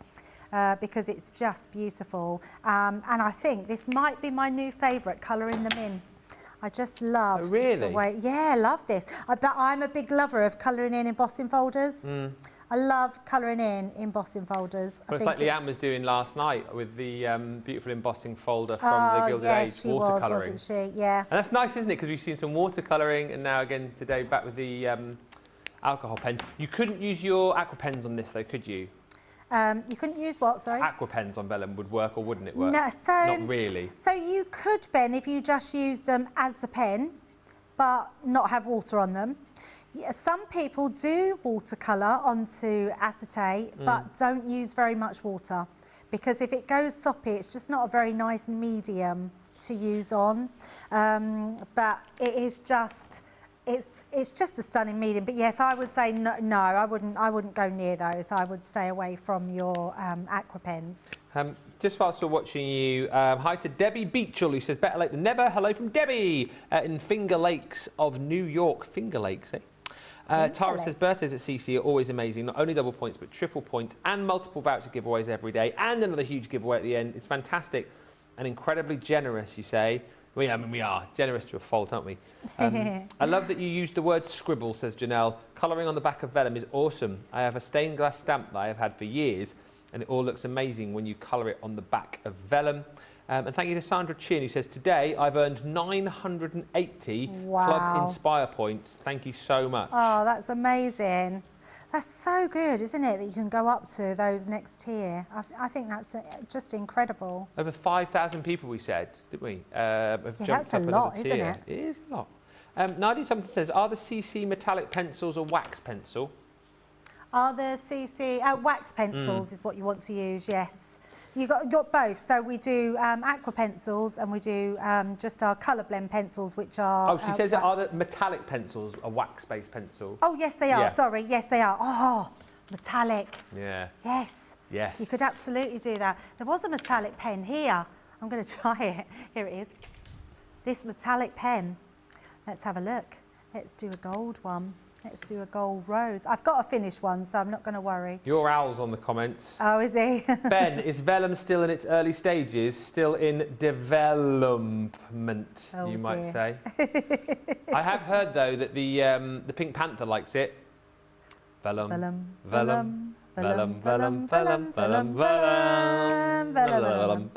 because it's just beautiful. And I think this might be my new favourite, colouring them in. I just love the way, I love this. But I'm a big lover of colouring in embossing folders. I love colouring in embossing folders. Well, it's like Leanne was doing last night with the beautiful embossing folder from the Gilded Age, watercolouring. Wasn't she? Yeah. And that's nice, isn't it? Because we've seen some watercolouring, and now again today back with the alcohol pens. You couldn't use your aqua pens on this, though, could you? You couldn't use what, sorry? Aqua pens on vellum would work, or wouldn't it work? No, so not really. So you could, Ben, if you just used them as the pen, but not have water on them. Some people do watercolour onto acetate, but don't use very much water, because if it goes soppy, it's just not a very nice medium to use on. But it is just it's just a stunning medium. But yes, I would say no, I wouldn't go near those. I would stay away from your aqua pens. Just whilst we're watching you, hi to Debbie Beechel, who says, better late than never. Hello from Debbie in Finger Lakes of New York. Finger Lakes, eh? Tara says, birthdays at CC are always amazing. Not only double points, but triple points and multiple voucher giveaways every day. And another huge giveaway at the end. It's fantastic and incredibly generous, you say. Well, yeah, I mean, we are generous to a fault, aren't we? I love that you used the word scribble, says Janelle. Colouring on the back of vellum is awesome. I have a stained glass stamp that I have had for years, and it all looks amazing when you colour it on the back of vellum. And thank you to Sandra Chin, who says, today I've earned 980 Club Inspire points. Thank you so much. Oh, that's amazing. That's so good, isn't it, that you can go up to those next tier. I think that's just incredible. Over 5,000 people, we said, didn't we? Have jumped that's a up lot, another isn't tier. it? It is a lot. Nadia something says, are the CC metallic pencils a wax pencil? Are the CC wax pencils is what you want to use? Yes. You got both. So we do aqua pencils and we do just our colour blend pencils, which are. Oh, she says that are the metallic pencils a wax-based pencil? Oh yes, they are. Yeah. Sorry, yes they are. Oh, metallic. Yeah. Yes. Yes. You could absolutely do that. There was a metallic pen here. I'm going to try it. Here it is. This metallic pen. Let's have a look. Let's do a gold one. Let's do a gold rose. I've got a finished one, so I'm not going to worry. Your owl's on the comments. Oh, is he? Ben, is vellum still in its early stages? Still in development, you might say. I have heard, though, that the Pink Panther likes it. Vellum, vellum, vellum, vellum, vellum, vellum, vellum, vellum, vellum.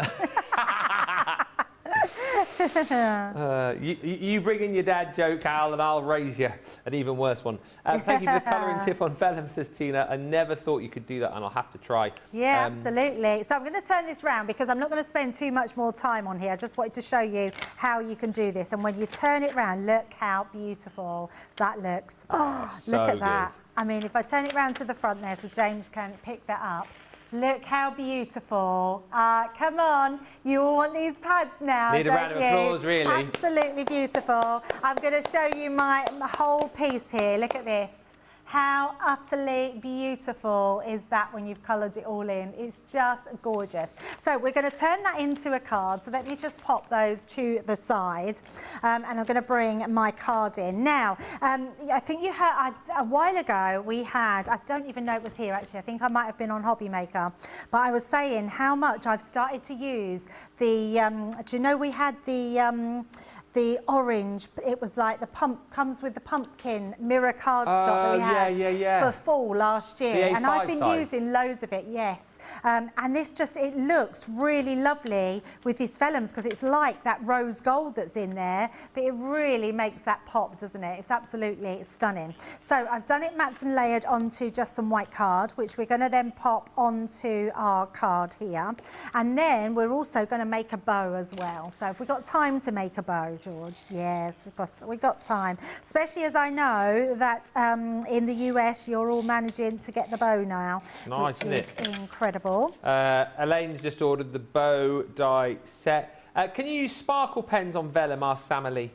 You bring in your dad joke, Al, and I'll raise you an even worse one. Thank you for the colouring tip on vellum, says Tina. I never thought you could do that, and I'll have to try. Yeah, absolutely. So I'm going to turn this round because I'm not going to spend too much more time on here. I just wanted to show you how you can do this. And when you turn it round, look how beautiful that looks. Oh, so look at that. good. I mean, if I turn it round to the front there so James can pick that up. Look how beautiful. Come on, you all want these pads now, Need a round of applause, really. Absolutely beautiful. I'm going to show you my whole piece here. Look at this. How utterly beautiful is that when you've coloured it all in? It's just gorgeous. So we're going to turn that into a card. So let me just pop those to the side. And I'm going to bring my card in. Now, I think you heard, a while ago we had, I don't even know it was here actually, I think I might have been on Hobby Maker, but I was saying how much I've started to use the, do you know we had the orange, it was like the comes with the pumpkin mirror cardstock that we had for fall last year. And I've been using loads of it, yes. And this just, it looks really lovely with these vellums because it's like that rose gold that's in there, but it really makes that pop, doesn't it? It's absolutely stunning. So I've done it matte and layered onto just some white card, which we're going to then pop onto our card here. And then we're also going to make a bow as well. So if we've got time to make a bow, George. Yes, we've got time. Especially as I know that in the US you're all managing to get the bow now. Nice, which isn't is it? Incredible. Elaine's just ordered the bow die set. Can you use sparkle pens on vellum, asked Sammy?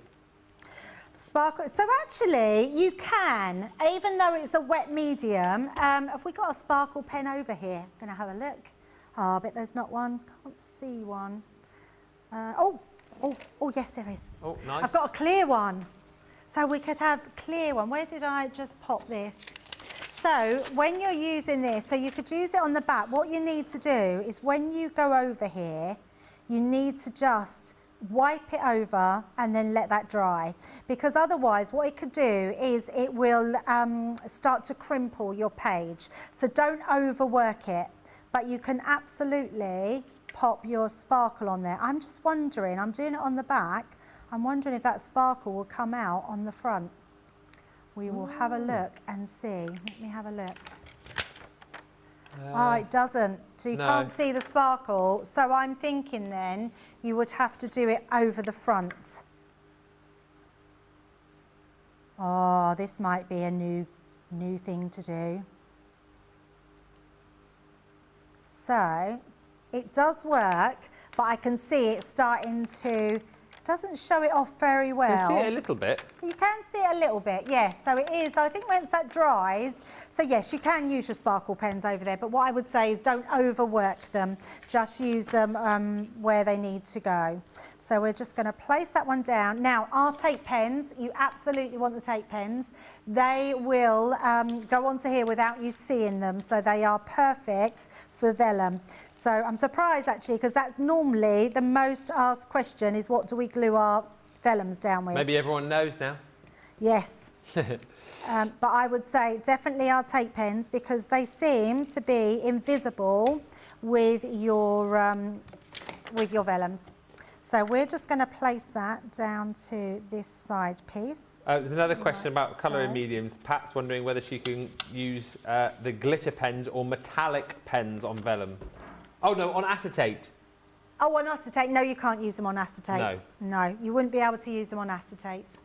Sparkle. So actually you can, even though it's a wet medium. Have we got a sparkle pen over here? Going to have a look. Oh, I bet there's not one. Can't see one. Oh, yes, there is. Oh, nice. I've got a clear one. So we could have a clear one. Where did I just pop this? So when you're using this, so you could use it on the back. What you need to do is when you go over here, you need to just wipe it over and then let that dry. Because otherwise what it could do is it will start to crimple your page. So don't overwork it. But you can absolutely pop your sparkle on there. I'm just wondering, I'm doing it on the back, I'm wondering if that sparkle will come out on the front. We will have a look and see. Let me have a look. Oh, it doesn't. So you can't see the sparkle. So I'm thinking then you would have to do it over the front. Oh, this might be a new thing to do. So it does work, but I can see it starting to doesn't show it off very well. You can see it a little bit. You can see it a little bit, yes. So it is, I think once that dries, so yes, you can use your sparkle pens over there, but what I would say is don't overwork them. Just use them where they need to go. So we're just going to place that one down. Now, our tape pens, you absolutely want the tape pens. They will go onto here without you seeing them, so they are perfect for vellum. So I'm surprised actually, because that's normally the most asked question is what do we glue our vellums down with? Maybe everyone knows now. Yes. But I would say definitely our tape pens, because they seem to be invisible with your vellums. So we're just going to place that down to this side piece. There's another question about colouring mediums. Pat's wondering whether she can use the glitter pens or metallic pens on vellum. Oh no, on acetate. Oh, on acetate? No, you can't use them on acetate. No. No, you wouldn't be able to use them on acetate.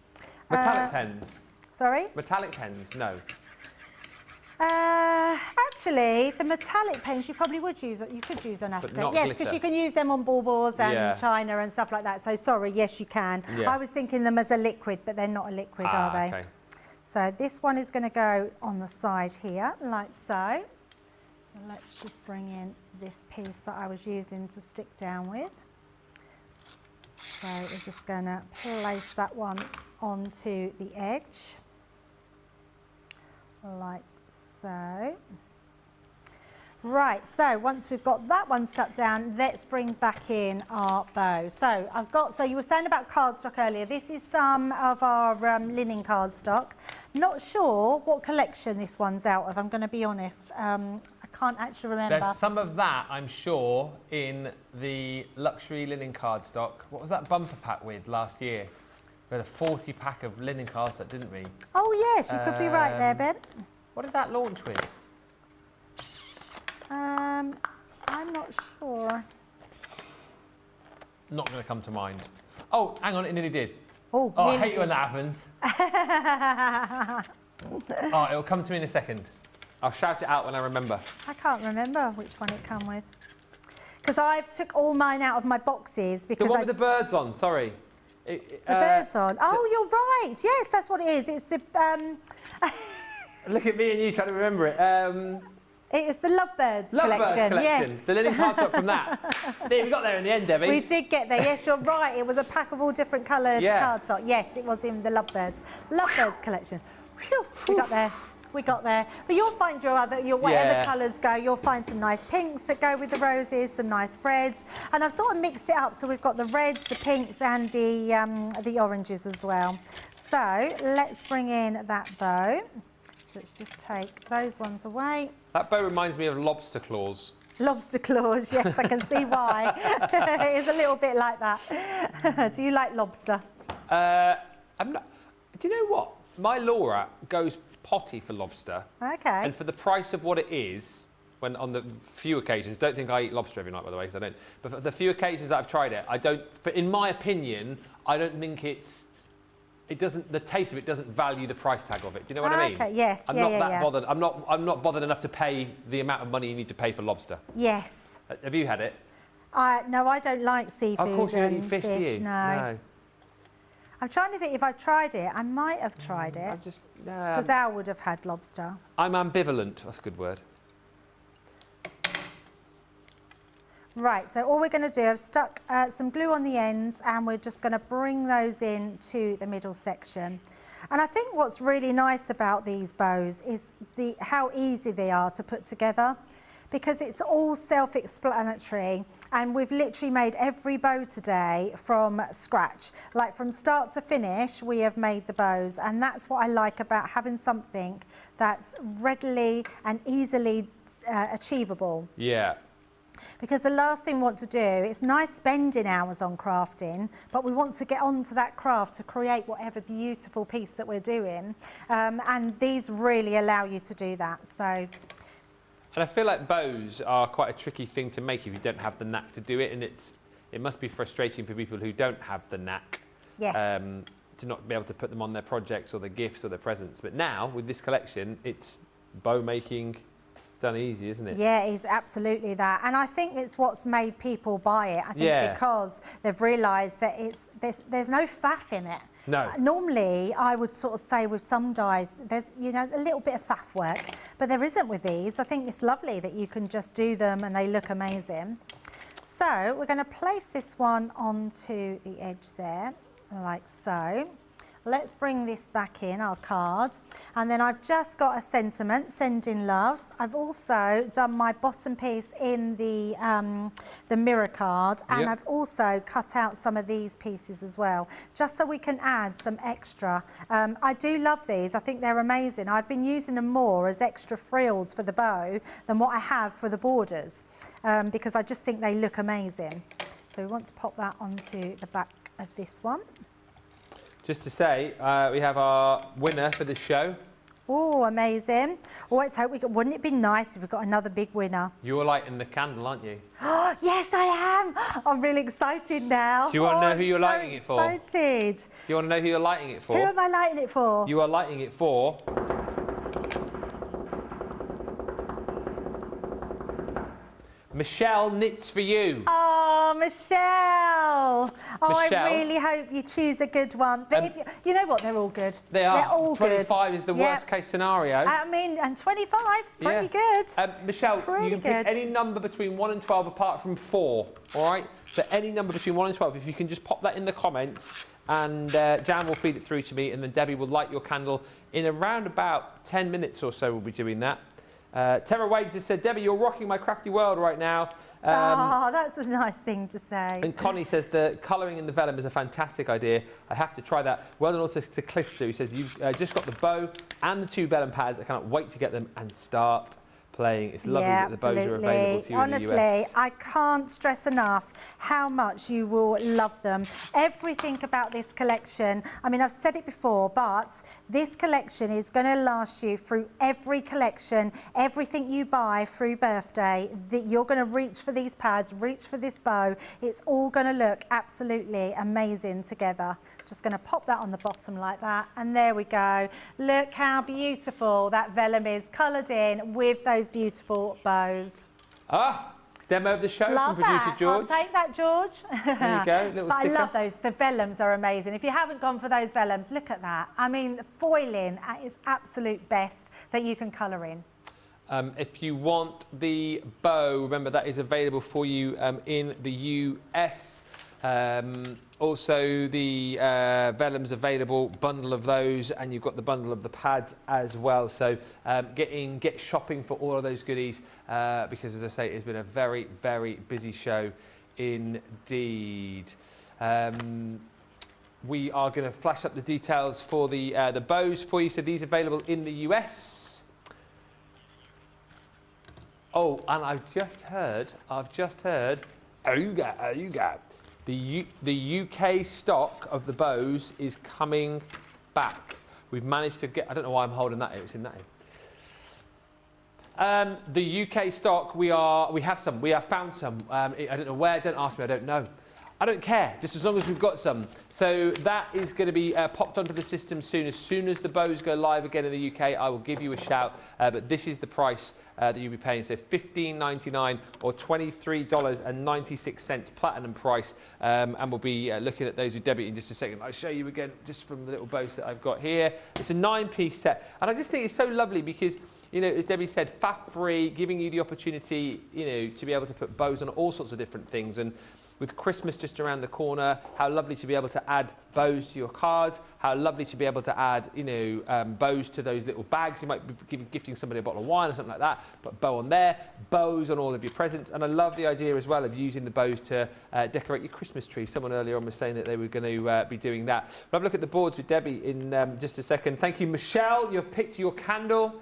Metallic pens? Sorry? Metallic pens, no. Actually, the metallic pens you probably would use. You could use on acetate. not Yes, glitter. because you can use them on baubles and Yeah. china and stuff like that. So sorry, yes, you can. Yeah. I was thinking them as a liquid, but they're not a liquid, are they? Okay. So this one is going to go on the side here, like so. So let's just bring in this piece that I was using to stick down with. So we're just going to place that one onto the edge, like so. Right, so once we've got that one stuck down, let's bring back in our bow. So you were saying about cardstock earlier. This is some of our linen cardstock. Not sure what collection this one's out of, I'm going to be honest. I can't actually remember. There's some of that, I'm sure, in the luxury linen cardstock. What was that bumper pack with last year? We had a 40 pack of linen cardstock, didn't we? Oh yes, you could be right there, Ben. What did that launch with? I'm not sure. Not going to come to mind. Oh, hang on, it nearly did. Oh, I nearly hate it when did. that happens. Oh, it'll come to me in a second. I'll shout it out when I remember. I can't remember which one it come with. Because I've took all mine out of my boxes because The one with the birds on, sorry. the birds on. Oh, you're right. Yes, that's what it is. It's the Look at me and you trying to remember it. it is the Lovebirds collection. Yes. The linen cardstock from that. We got there in the end, Debbie. We did get there. Yes, you're right. It was a pack of all different coloured Yeah. cardstock. Yes, it was in the Lovebirds collection. Whew, we got there. We got there. But you'll find your whatever Yeah. colours go, you'll find some nice pinks that go with the roses, some nice reds. And I've sort of mixed it up. So we've got the reds, the pinks and the oranges as well. So let's bring in that bow. Let's just take those ones away. That bow reminds me of lobster claws. Lobster claws, yes, I can see why. It is a little bit like that. Do you like lobster? I'm not. Do you know what? My Laura goes potty for lobster. Okay. And for the price of what it is, when on the few occasions, don't think I eat lobster every night, by the way, because I don't. But for the few occasions that I've tried it, I don't. In my opinion, I don't think it's. It doesn't. The taste of it doesn't value the price tag of it. Do you know what I mean? Okay. Yes. I'm yeah, not yeah, that yeah. bothered. I'm not bothered enough to pay the amount of money you need to pay for lobster. Yes. Have you had it? No, I don't like seafood. Of course you don't eat and fish, do you? No. I'm trying to think if I've tried it. I might have tried it. Because Al would have had lobster. I'm ambivalent. That's a good word. Right, so all we're going to do, I've stuck some glue on the ends and we're just going to bring those in to the middle section. And I think what's really nice about these bows is how easy they are to put together, because it's all self-explanatory and we've literally made every bow today from scratch. Like from start to finish, we have made the bows, and that's what I like about having something that's readily and easily achievable. Yeah. Because the last thing we want to do, it's nice spending hours on crafting, but we want to get onto that craft to create whatever beautiful piece that we're doing. And these really allow you to do that. So. And I feel like bows are quite a tricky thing to make if you don't have the knack to do it, and it must be frustrating for people who don't have the knack. Yes. To not be able to put them on their projects or their gifts or their presents. But now with this collection, it's bow making done easy, isn't it? Yeah, it's absolutely that. And I think it's what's made people buy it. I think because they've realised that there's no faff in it. No. Normally, I would sort of say with some dyes, there's, you know, a little bit of faff work, but there isn't with these. I think it's lovely that you can just do them and they look amazing. So we're going to place this one onto the edge there, like so. Let's bring this back in, our card. And then I've just got a sentiment, sending love. I've also done my bottom piece in the mirror card, and I've also cut out some of these pieces as well, just so we can add some extra. I do love these. I think they're amazing. I've been using them more as extra frills for the bow than what I have for the borders, because I just think they look amazing. So we want to pop that onto the back of this one. Just to say, we have our winner for the show. Oh, amazing. Oh, let's hope we got, wouldn't it be nice if we got another big winner? You're lighting the candle, aren't you? Oh, yes, I am. I'm really excited now. Do you want to know who you're lighting it for? Excited. Do you want to know who you're lighting it for? Who am I lighting it for? You are lighting it for... Michelle Knits For You. Oh, Michelle. Oh, Michelle. I really hope you choose a good one. But if you know what, they're all good. They are. They're all 25 good. is the worst case scenario. I mean, and 25 is pretty good. Michelle, Pretty you can pick good. any number between 1 and 12 apart from 4, all right? So any number between 1 and 12, if you can just pop that in the comments, and Jan will feed it through to me, and then Debbie will light your candle in around about 10 minutes or so. We'll be doing that. Tara Waves has said, Debbie, you're rocking my crafty world right now. Oh, that's a nice thing to say. And Connie says the colouring in the vellum is a fantastic idea. I have to try that. Well done also to Clister, who says you've just got the bow and the 2 vellum pads. I cannot wait to get them and start playing. It's lovely that the bows are available to you Honestly, in the US. I can't stress enough how much you will love them. Everything about this collection, I mean, I've said it before, but this collection is going to last you through every collection, everything you buy through birthday, that you're going to reach for these pads, reach for this bow. It's all going to look absolutely amazing together. Just going to pop that on the bottom like that, and there we go. Look how beautiful that vellum is coloured in with those beautiful bows. Ah, demo of the show Love from producer that. George. I'll take that, George. There you go, little But sticker. I love those. The vellums are amazing. If you haven't gone for those vellums, look at that. I mean, the foiling is absolute best that you can colour in. If you want the bow, remember that is available for you in the US. Also, the vellum's available, bundle of those, and you've got the bundle of the pads as well. So get shopping for all of those goodies because, as I say, it's been a very, very busy show indeed. We are going to flash up the details for the bows for you. So these are available in the US. Oh, and I've just heard, the UK stock of the bows is coming back. We've managed to get, I don't know why I'm holding that here, it's in that here. The UK stock, we have found some. I don't know where, don't ask me, I don't know. I don't care, just as long as we've got some. So that is going to be popped onto the system soon. As soon as the bows go live again in the UK, I will give you a shout. But this is the price that you'll be paying. So $15.99 or $23.96 platinum price. And we'll be looking at those with Debbie in just a second. I'll show you again just from the little bows that I've got here. It's a 9-piece set. And I just think it's so lovely because, you know, as Debbie said, faff-free, giving you the opportunity, you know, to be able to put bows on all sorts of different things. And with Christmas just around the corner, how lovely to be able to add bows to your cards, how lovely to be able to add, you know, bows to those little bags. You might be gifting somebody a bottle of wine or something like that, put a bow on there, bows on all of your presents. And I love the idea as well of using the bows to decorate your Christmas tree. Someone earlier on was saying that they were going to be doing that. We'll have a look at the boards with Debbie in just a second. Thank you, Michelle. You've picked your candle.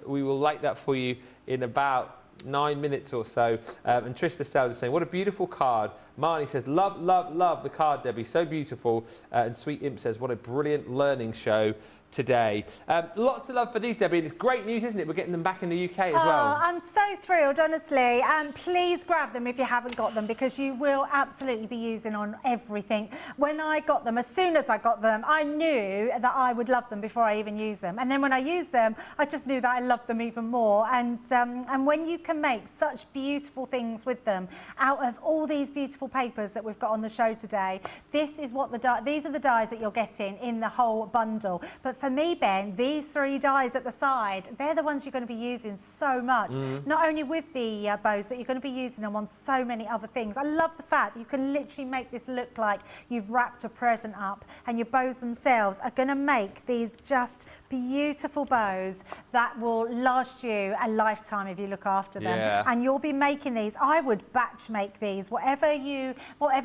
We will light that for you in about 9 minutes or so. And Trista Stout is saying, what a beautiful card Marnie says, love, love, love the card, Debbie. So beautiful. And Sweet Imp says, what a brilliant learning show today. Lots of love for these, Debbie. And it's great news, isn't it? We're getting them back in the UK as well. I'm so thrilled, honestly. And please grab them if you haven't got them, because you will absolutely be using on everything. When I got them, as soon as I got them, I knew that I would love them before I even used them. And then when I used them, I just knew that I loved them even more. And when you can make such beautiful things with them out of all these beautiful papers that we've got on the show today, this is what these are the dies that you're getting in the whole bundle. But for me, Ben, these 3 dies at the side, they're the ones you're going to be using so much. Not only with the bows, but you're going to be using them on so many other things. I love the fact that you can literally make this look like you've wrapped a present up, and your bows themselves are going to make these just beautiful bows that will last you a lifetime if you look after them. Yeah. And you'll be making these. I would batch make these, whatever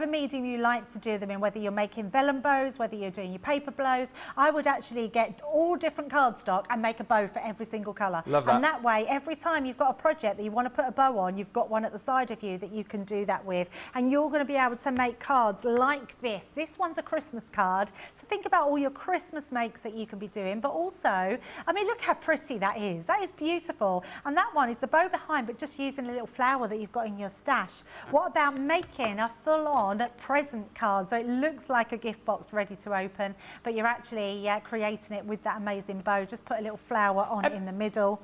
medium you like to do them in, whether you're making vellum bows, whether you're doing your paper blows. I would actually get all different cardstock and make a bow for every single colour. Love that. And that way, every time you've got a project that you want to put a bow on, you've got one at the side of you that you can do that with. And you're going to be able to make cards like this. This one's a Christmas card. So think about all your Christmas makes that you can be doing. But also, I mean, look how pretty that is. That is beautiful. And that one is the bow behind, but just using a little flower that you've got in your stash. What about making a full-on present card? So it looks like a gift box ready to open, but you're actually creating it with that amazing bow. Just put a little flower on it in the middle.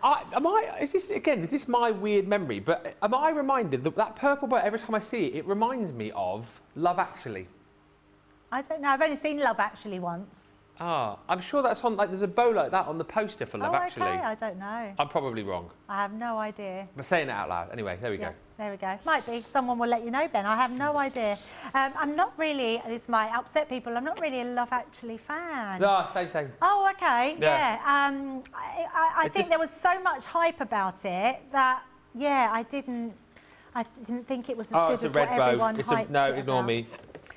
Is this my weird memory? But am I reminded that purple bow, every time I see it, it reminds me of Love Actually? I don't know. I've only seen Love Actually once. I'm sure that's on, like, there's a bow like that on the poster for Love Actually. Okay, I don't know. I'm probably wrong. I have no idea. But saying it out loud. Anyway, there we go. There we go. Might be. Someone will let you know, Ben. I have no idea. I'm not really, this might upset people, I'm not really a Love Actually fan. No, same. Oh, okay. Yeah. I think there was so much hype about it that, I didn't think it was as good as what everyone hyped No, it ignore about. me.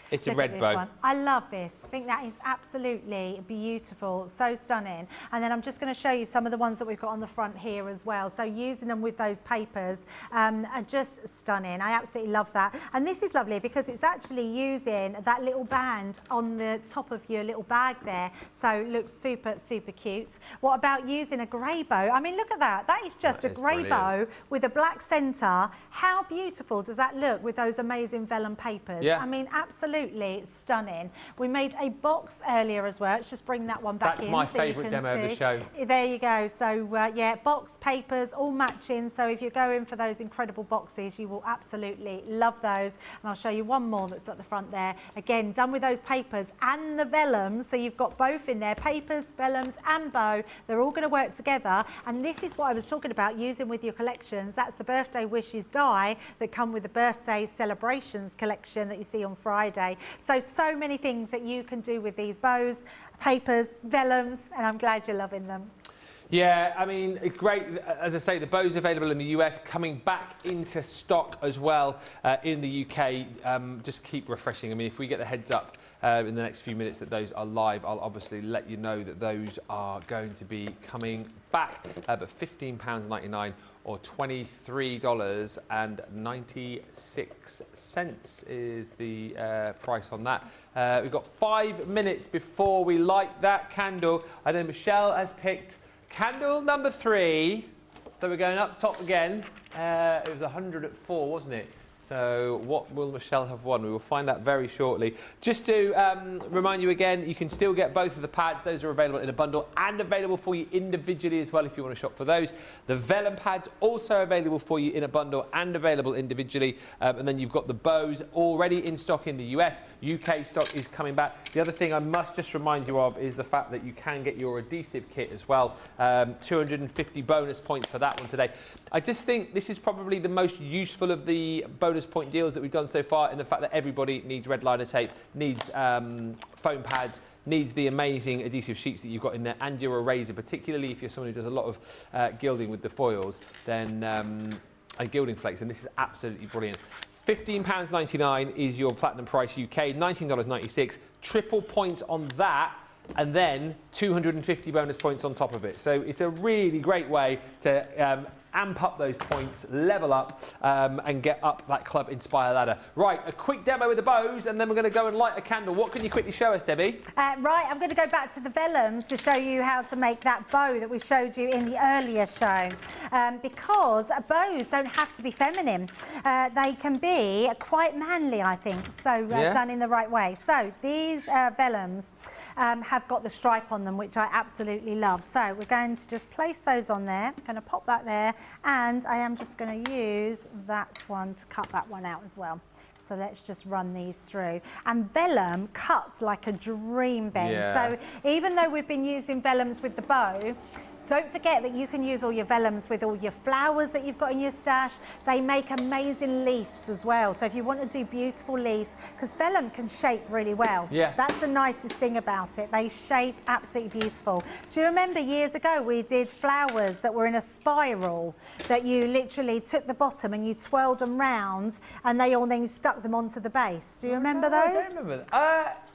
It's a Look red at this bow. one. I love this. I think that is absolutely beautiful, so stunning. And then I'm just going to show you some of the ones that we've got on the front here as well. So using them with those papers are just stunning. I absolutely love that. And this is lovely because it's actually using that little band on the top of your little bag there. So it looks super, super cute. What about using a grey bow? I mean, look at that. That is just a grey bow with a black centre. How beautiful does that look with those amazing vellum papers? Yeah. I mean, absolutely stunning. We made a box earlier as well. Let's just bring that one back in. That's my favourite demo of the show. There you go. So yeah, box papers all matching. So if you're going for those incredible boxes, you will absolutely love those. And I'll show you one more that's at the front there. Again, done with those papers and the vellums. So you've got both in there, papers, vellums and bow. They're all going to work together. And this is what I was talking about using with your collections. That's the birthday wishes die that come with the birthday celebrations collection that you see on Friday. So many things that you can do with these bows, papers, vellums, and I'm glad you're loving them. Yeah, I mean, great. As I say, the bow's available in the US, coming back into stock as well in the UK. Just keep refreshing. I mean, if we get the heads up in the next few minutes that those are live, I'll obviously let you know that those are going to be coming back. But £15.99 or $23.96 is the price on that. We've got 5 minutes before we light that candle. I know Michelle has picked candle number 3. So we're going up top again. It was 104, wasn't it? So what will Michelle have won? We will find out very shortly. Just to remind you again, you can still get both of the pads. Those are available in a bundle and available for you individually as well if you want to shop for those. The vellum pads also available for you in a bundle and available individually. And then you've got the bows already in stock in the US. UK stock is coming back. The other thing I must just remind you of is the fact that you can get your adhesive kit as well. 250 bonus points for that one today. I just think this is probably the most useful of the bonus point deals that we've done so far, in the fact that everybody needs red liner tape, needs foam pads, needs the amazing adhesive sheets that you've got in there, and your eraser, particularly if you're someone who does a lot of gilding with the foils, then gilding flakes, and this is absolutely brilliant. £15.99 is your platinum price UK, $19.96, triple points on that, and then 250 bonus points on top of it. So it's a really great way to amp up those points, level up, and get up that Club Inspire ladder. Right, a quick demo with the bows, and then we're going to go and light a candle. What can you quickly show us, Debbie? Right, I'm going to go back to the vellums to show you how to make that bow that we showed you in the earlier show. Because bows don't have to be feminine. They can be quite manly, I think, so done in the right way. So these vellums have got the stripe on them, which I absolutely love. So we're going to just place those on there. I'm going to pop that there, and I am just going to use that one to cut that one out as well. So let's just run these through. And vellum cuts like a dream, Ben. Yeah. So even though we've been using vellums with the bow, don't forget that you can use all your vellums with all your flowers that you've got in your stash. They make amazing leaves as well. So if you want to do beautiful leaves, because vellum can shape really well. Yeah. That's the nicest thing about it. They shape absolutely beautiful. Do you remember years ago we did flowers that were in a spiral that you literally took the bottom and you twirled them round and then you stuck them onto the base? Do you remember those? I don't remember that.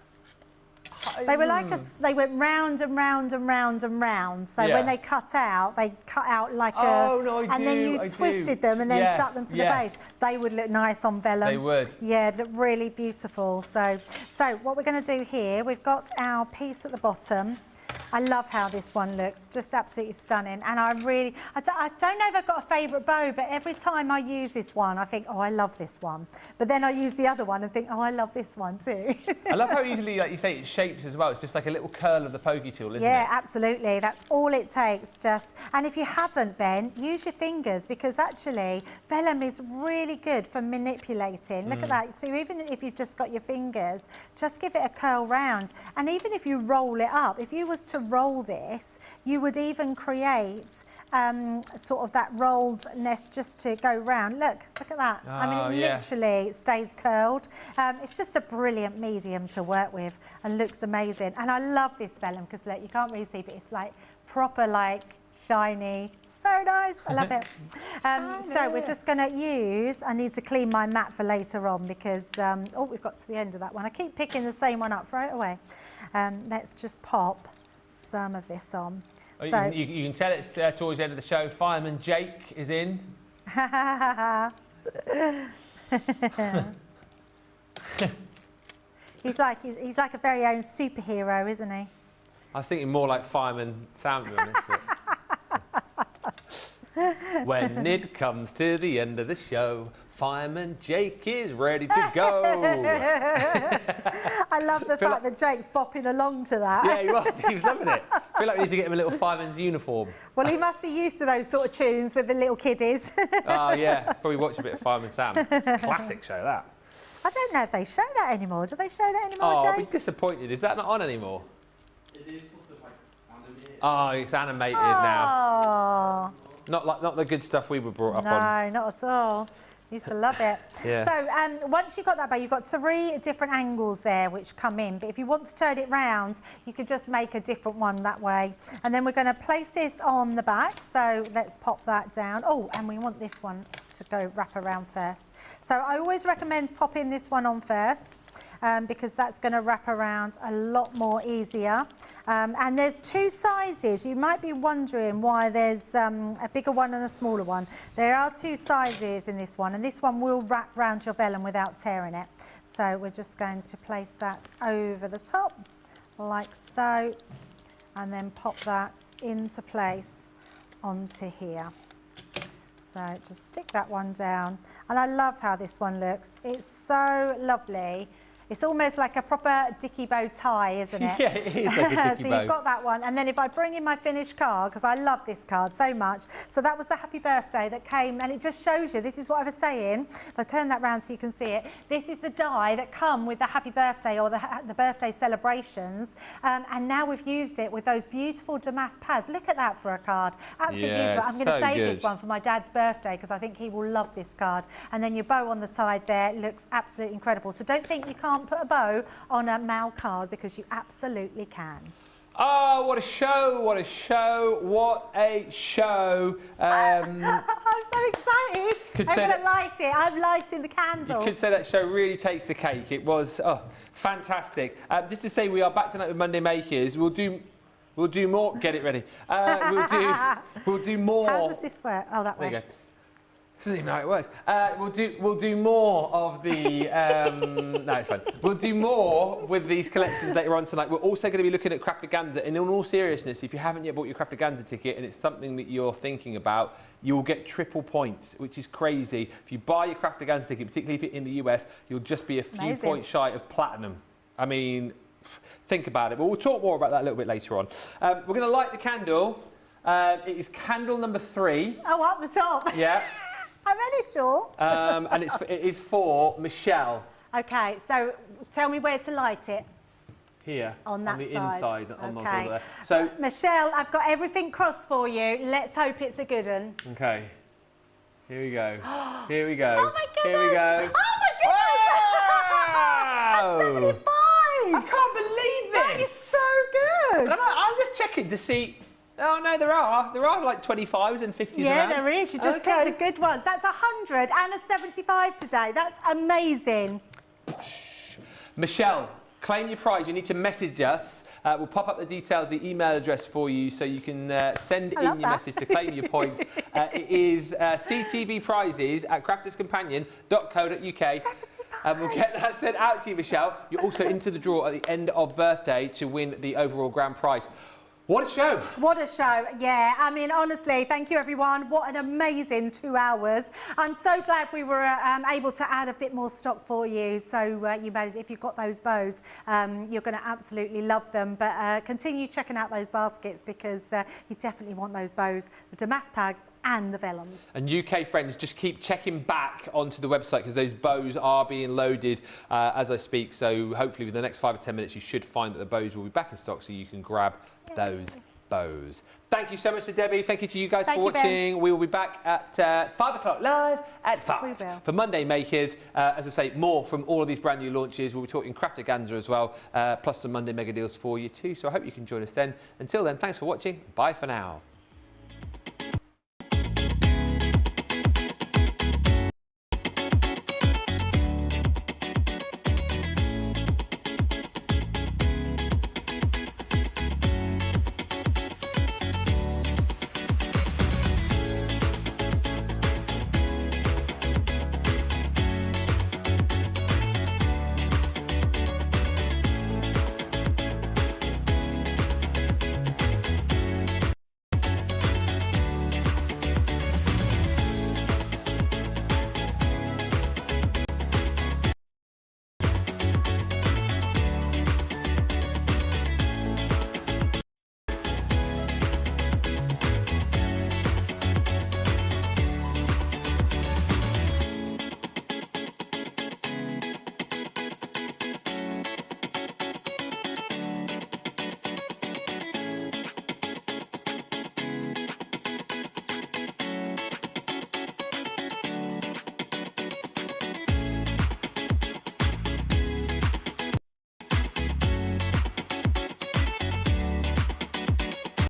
They were like they went round and round and round and round. So when they cut out like and then you twisted them and then stuck them to the base. They would look nice on vellum. They would. Yeah, look really beautiful. So what we're going to do here, we've got our piece at the bottom. I love how this one looks, just absolutely stunning. And I don't know if I've got a favourite bow, but every time I use this one, I think, oh, I love this one. But then I use the other one and think, oh, I love this one too. I love how easily, like you say, it shapes as well. It's just like a little curl of the pokey tool, isn't it? Yeah, absolutely. That's all it takes. And if you haven't, Ben, use your fingers, because actually vellum is really good for manipulating. Look at that. So even if you've just got your fingers, just give it a curl round. And even if you roll it up, if you was to roll this, you would even create sort of that rolled nest just to go round. Look at that. I mean, it literally stays curled. It's just a brilliant medium to work with and looks amazing. And I love this vellum because look, you can't really see, but it's like proper, like shiny. So nice. I love it. So we're just going to use, I need to clean my mat for later on because, oh, we've got to the end of that one. I keep picking the same one up, throw it away. Let's just pop some of this on. Oh, so you can tell it's towards the end of the show. Fireman Jake is in. he's like a very own superhero, isn't he? I was thinking more like Fireman Sam, to be honest, but... When it comes to the end of the show, Fireman Jake is ready to go. I love the fact that Jake's bopping along to that. Yeah, he was loving it. I feel like we need to get him a little fireman's uniform. Well, he must be used to those sort of tunes with the little kiddies. Oh, yeah. Probably watch a bit of Fireman Sam. It's a classic show, that. I don't know if they show that anymore. Do they show that anymore, Jake? I'll be disappointed. Is that not on anymore? It is like animated. Oh, it's animated now. Oh. Not the good stuff we were brought up on. No, not at all. Used to love it. Yeah. So once you've got that bow, you've got 3 different angles there which come in. But if you want to turn it round, you could just make a different one that way. And then we're going to place this on the back. So let's pop that down. Oh, and we want this one to go wrap around first. So I always recommend popping this one on first. Because that's going to wrap around a lot more easier. And there's 2 sizes. You might be wondering why there's a bigger one and a smaller one. There are 2 sizes in this one, and this one will wrap around your vellum without tearing it. So we're just going to place that over the top, like so, and then pop that into place onto here. So just stick that one down. And I love how this one looks. It's so lovely. It's almost like a proper dicky bow tie, isn't it? Yeah, it is like a dicky So bow. you've got that one. And then if I bring in my finished card, because I love this card so much. So that was the happy birthday that came, and it just shows you, this is what I was saying. If I turn that round so you can see it, this is the die that come with the happy birthday or the birthday celebrations. And now we've used it with those beautiful damask pads. Look at that for a card. Absolutely beautiful. I'm going to save this one for my dad's birthday because I think he will love this card. And then your bow on the side there looks absolutely incredible. So don't think you can't put a bow on a Mal card, because you absolutely can. Oh, what a show, what a show, what a show. I'm so excited. I'm going to light it. I'm lighting the candle. You could say that show really takes the cake. It was fantastic. Just to say, we are back tonight with Monday Makers. We'll do We'll do more. Get it ready. We'll do more. How does this work? Oh, that way. There you go. Doesn't even know how it works. We'll do more of the. No, it's fine. We'll do more with these collections later on tonight. We're also going to be looking at Craftaganza, and in all seriousness, if you haven't yet bought your Craftaganza ticket and it's something that you're thinking about, you'll get triple points, which is crazy. If you buy your Craftaganza ticket, particularly if you're in the US, you'll just be a few points shy of platinum. I mean, think about it. But we'll talk more about that a little bit later on. We're going to light the candle. It is candle number 3. Oh, up the top. Yeah. I'm only sure. And it is for Michelle. Okay, so tell me where to light it. Here. On that on the side. inside. On Okay. there. So, Michelle, I've got everything crossed for you. Let's hope it's a good one. okay. Here we go. Here we go. Oh my goodness. Here we go. Oh my goodness. Wow! A 75. I can't believe this. That is so good. I'm just checking to see. Oh no, there are like 25s and 50s. Yeah, around. there is. You just pick the good ones. That's 100 and a 75 today. That's amazing. Michelle, claim your prize. You need to message us. We'll pop up the details, the email address for you, so you can send in your message to claim your points. It is CTV prizes at crafterscompanion.co.uk. And we'll get that sent out to you, Michelle. You're also into the draw at the end of birthday to win the overall grand prize. What a show. What a show. Yeah, I mean, honestly, thank you, everyone. What an amazing 2 hours. I'm so glad we were able to add a bit more stock for you. So you managed, if you've got those bows, you're going to absolutely love them. But continue checking out those baskets because you definitely want those bows, the Damask pads and the Vellums. And UK friends, just keep checking back onto the website because those bows are being loaded as I speak. So hopefully within the next 5 or 10 minutes, you should find that the bows will be back in stock so you can grab those bows. Thank you so much to Debbie. Thank you to you guys for watching. We will be back at 5 o'clock live at 5 for Monday Makers. As I say, more from all of these brand new launches. We'll be talking Craftaganza as well, plus some Monday mega deals for you too. So I hope you can join us then. Until then, thanks for watching. Bye for now.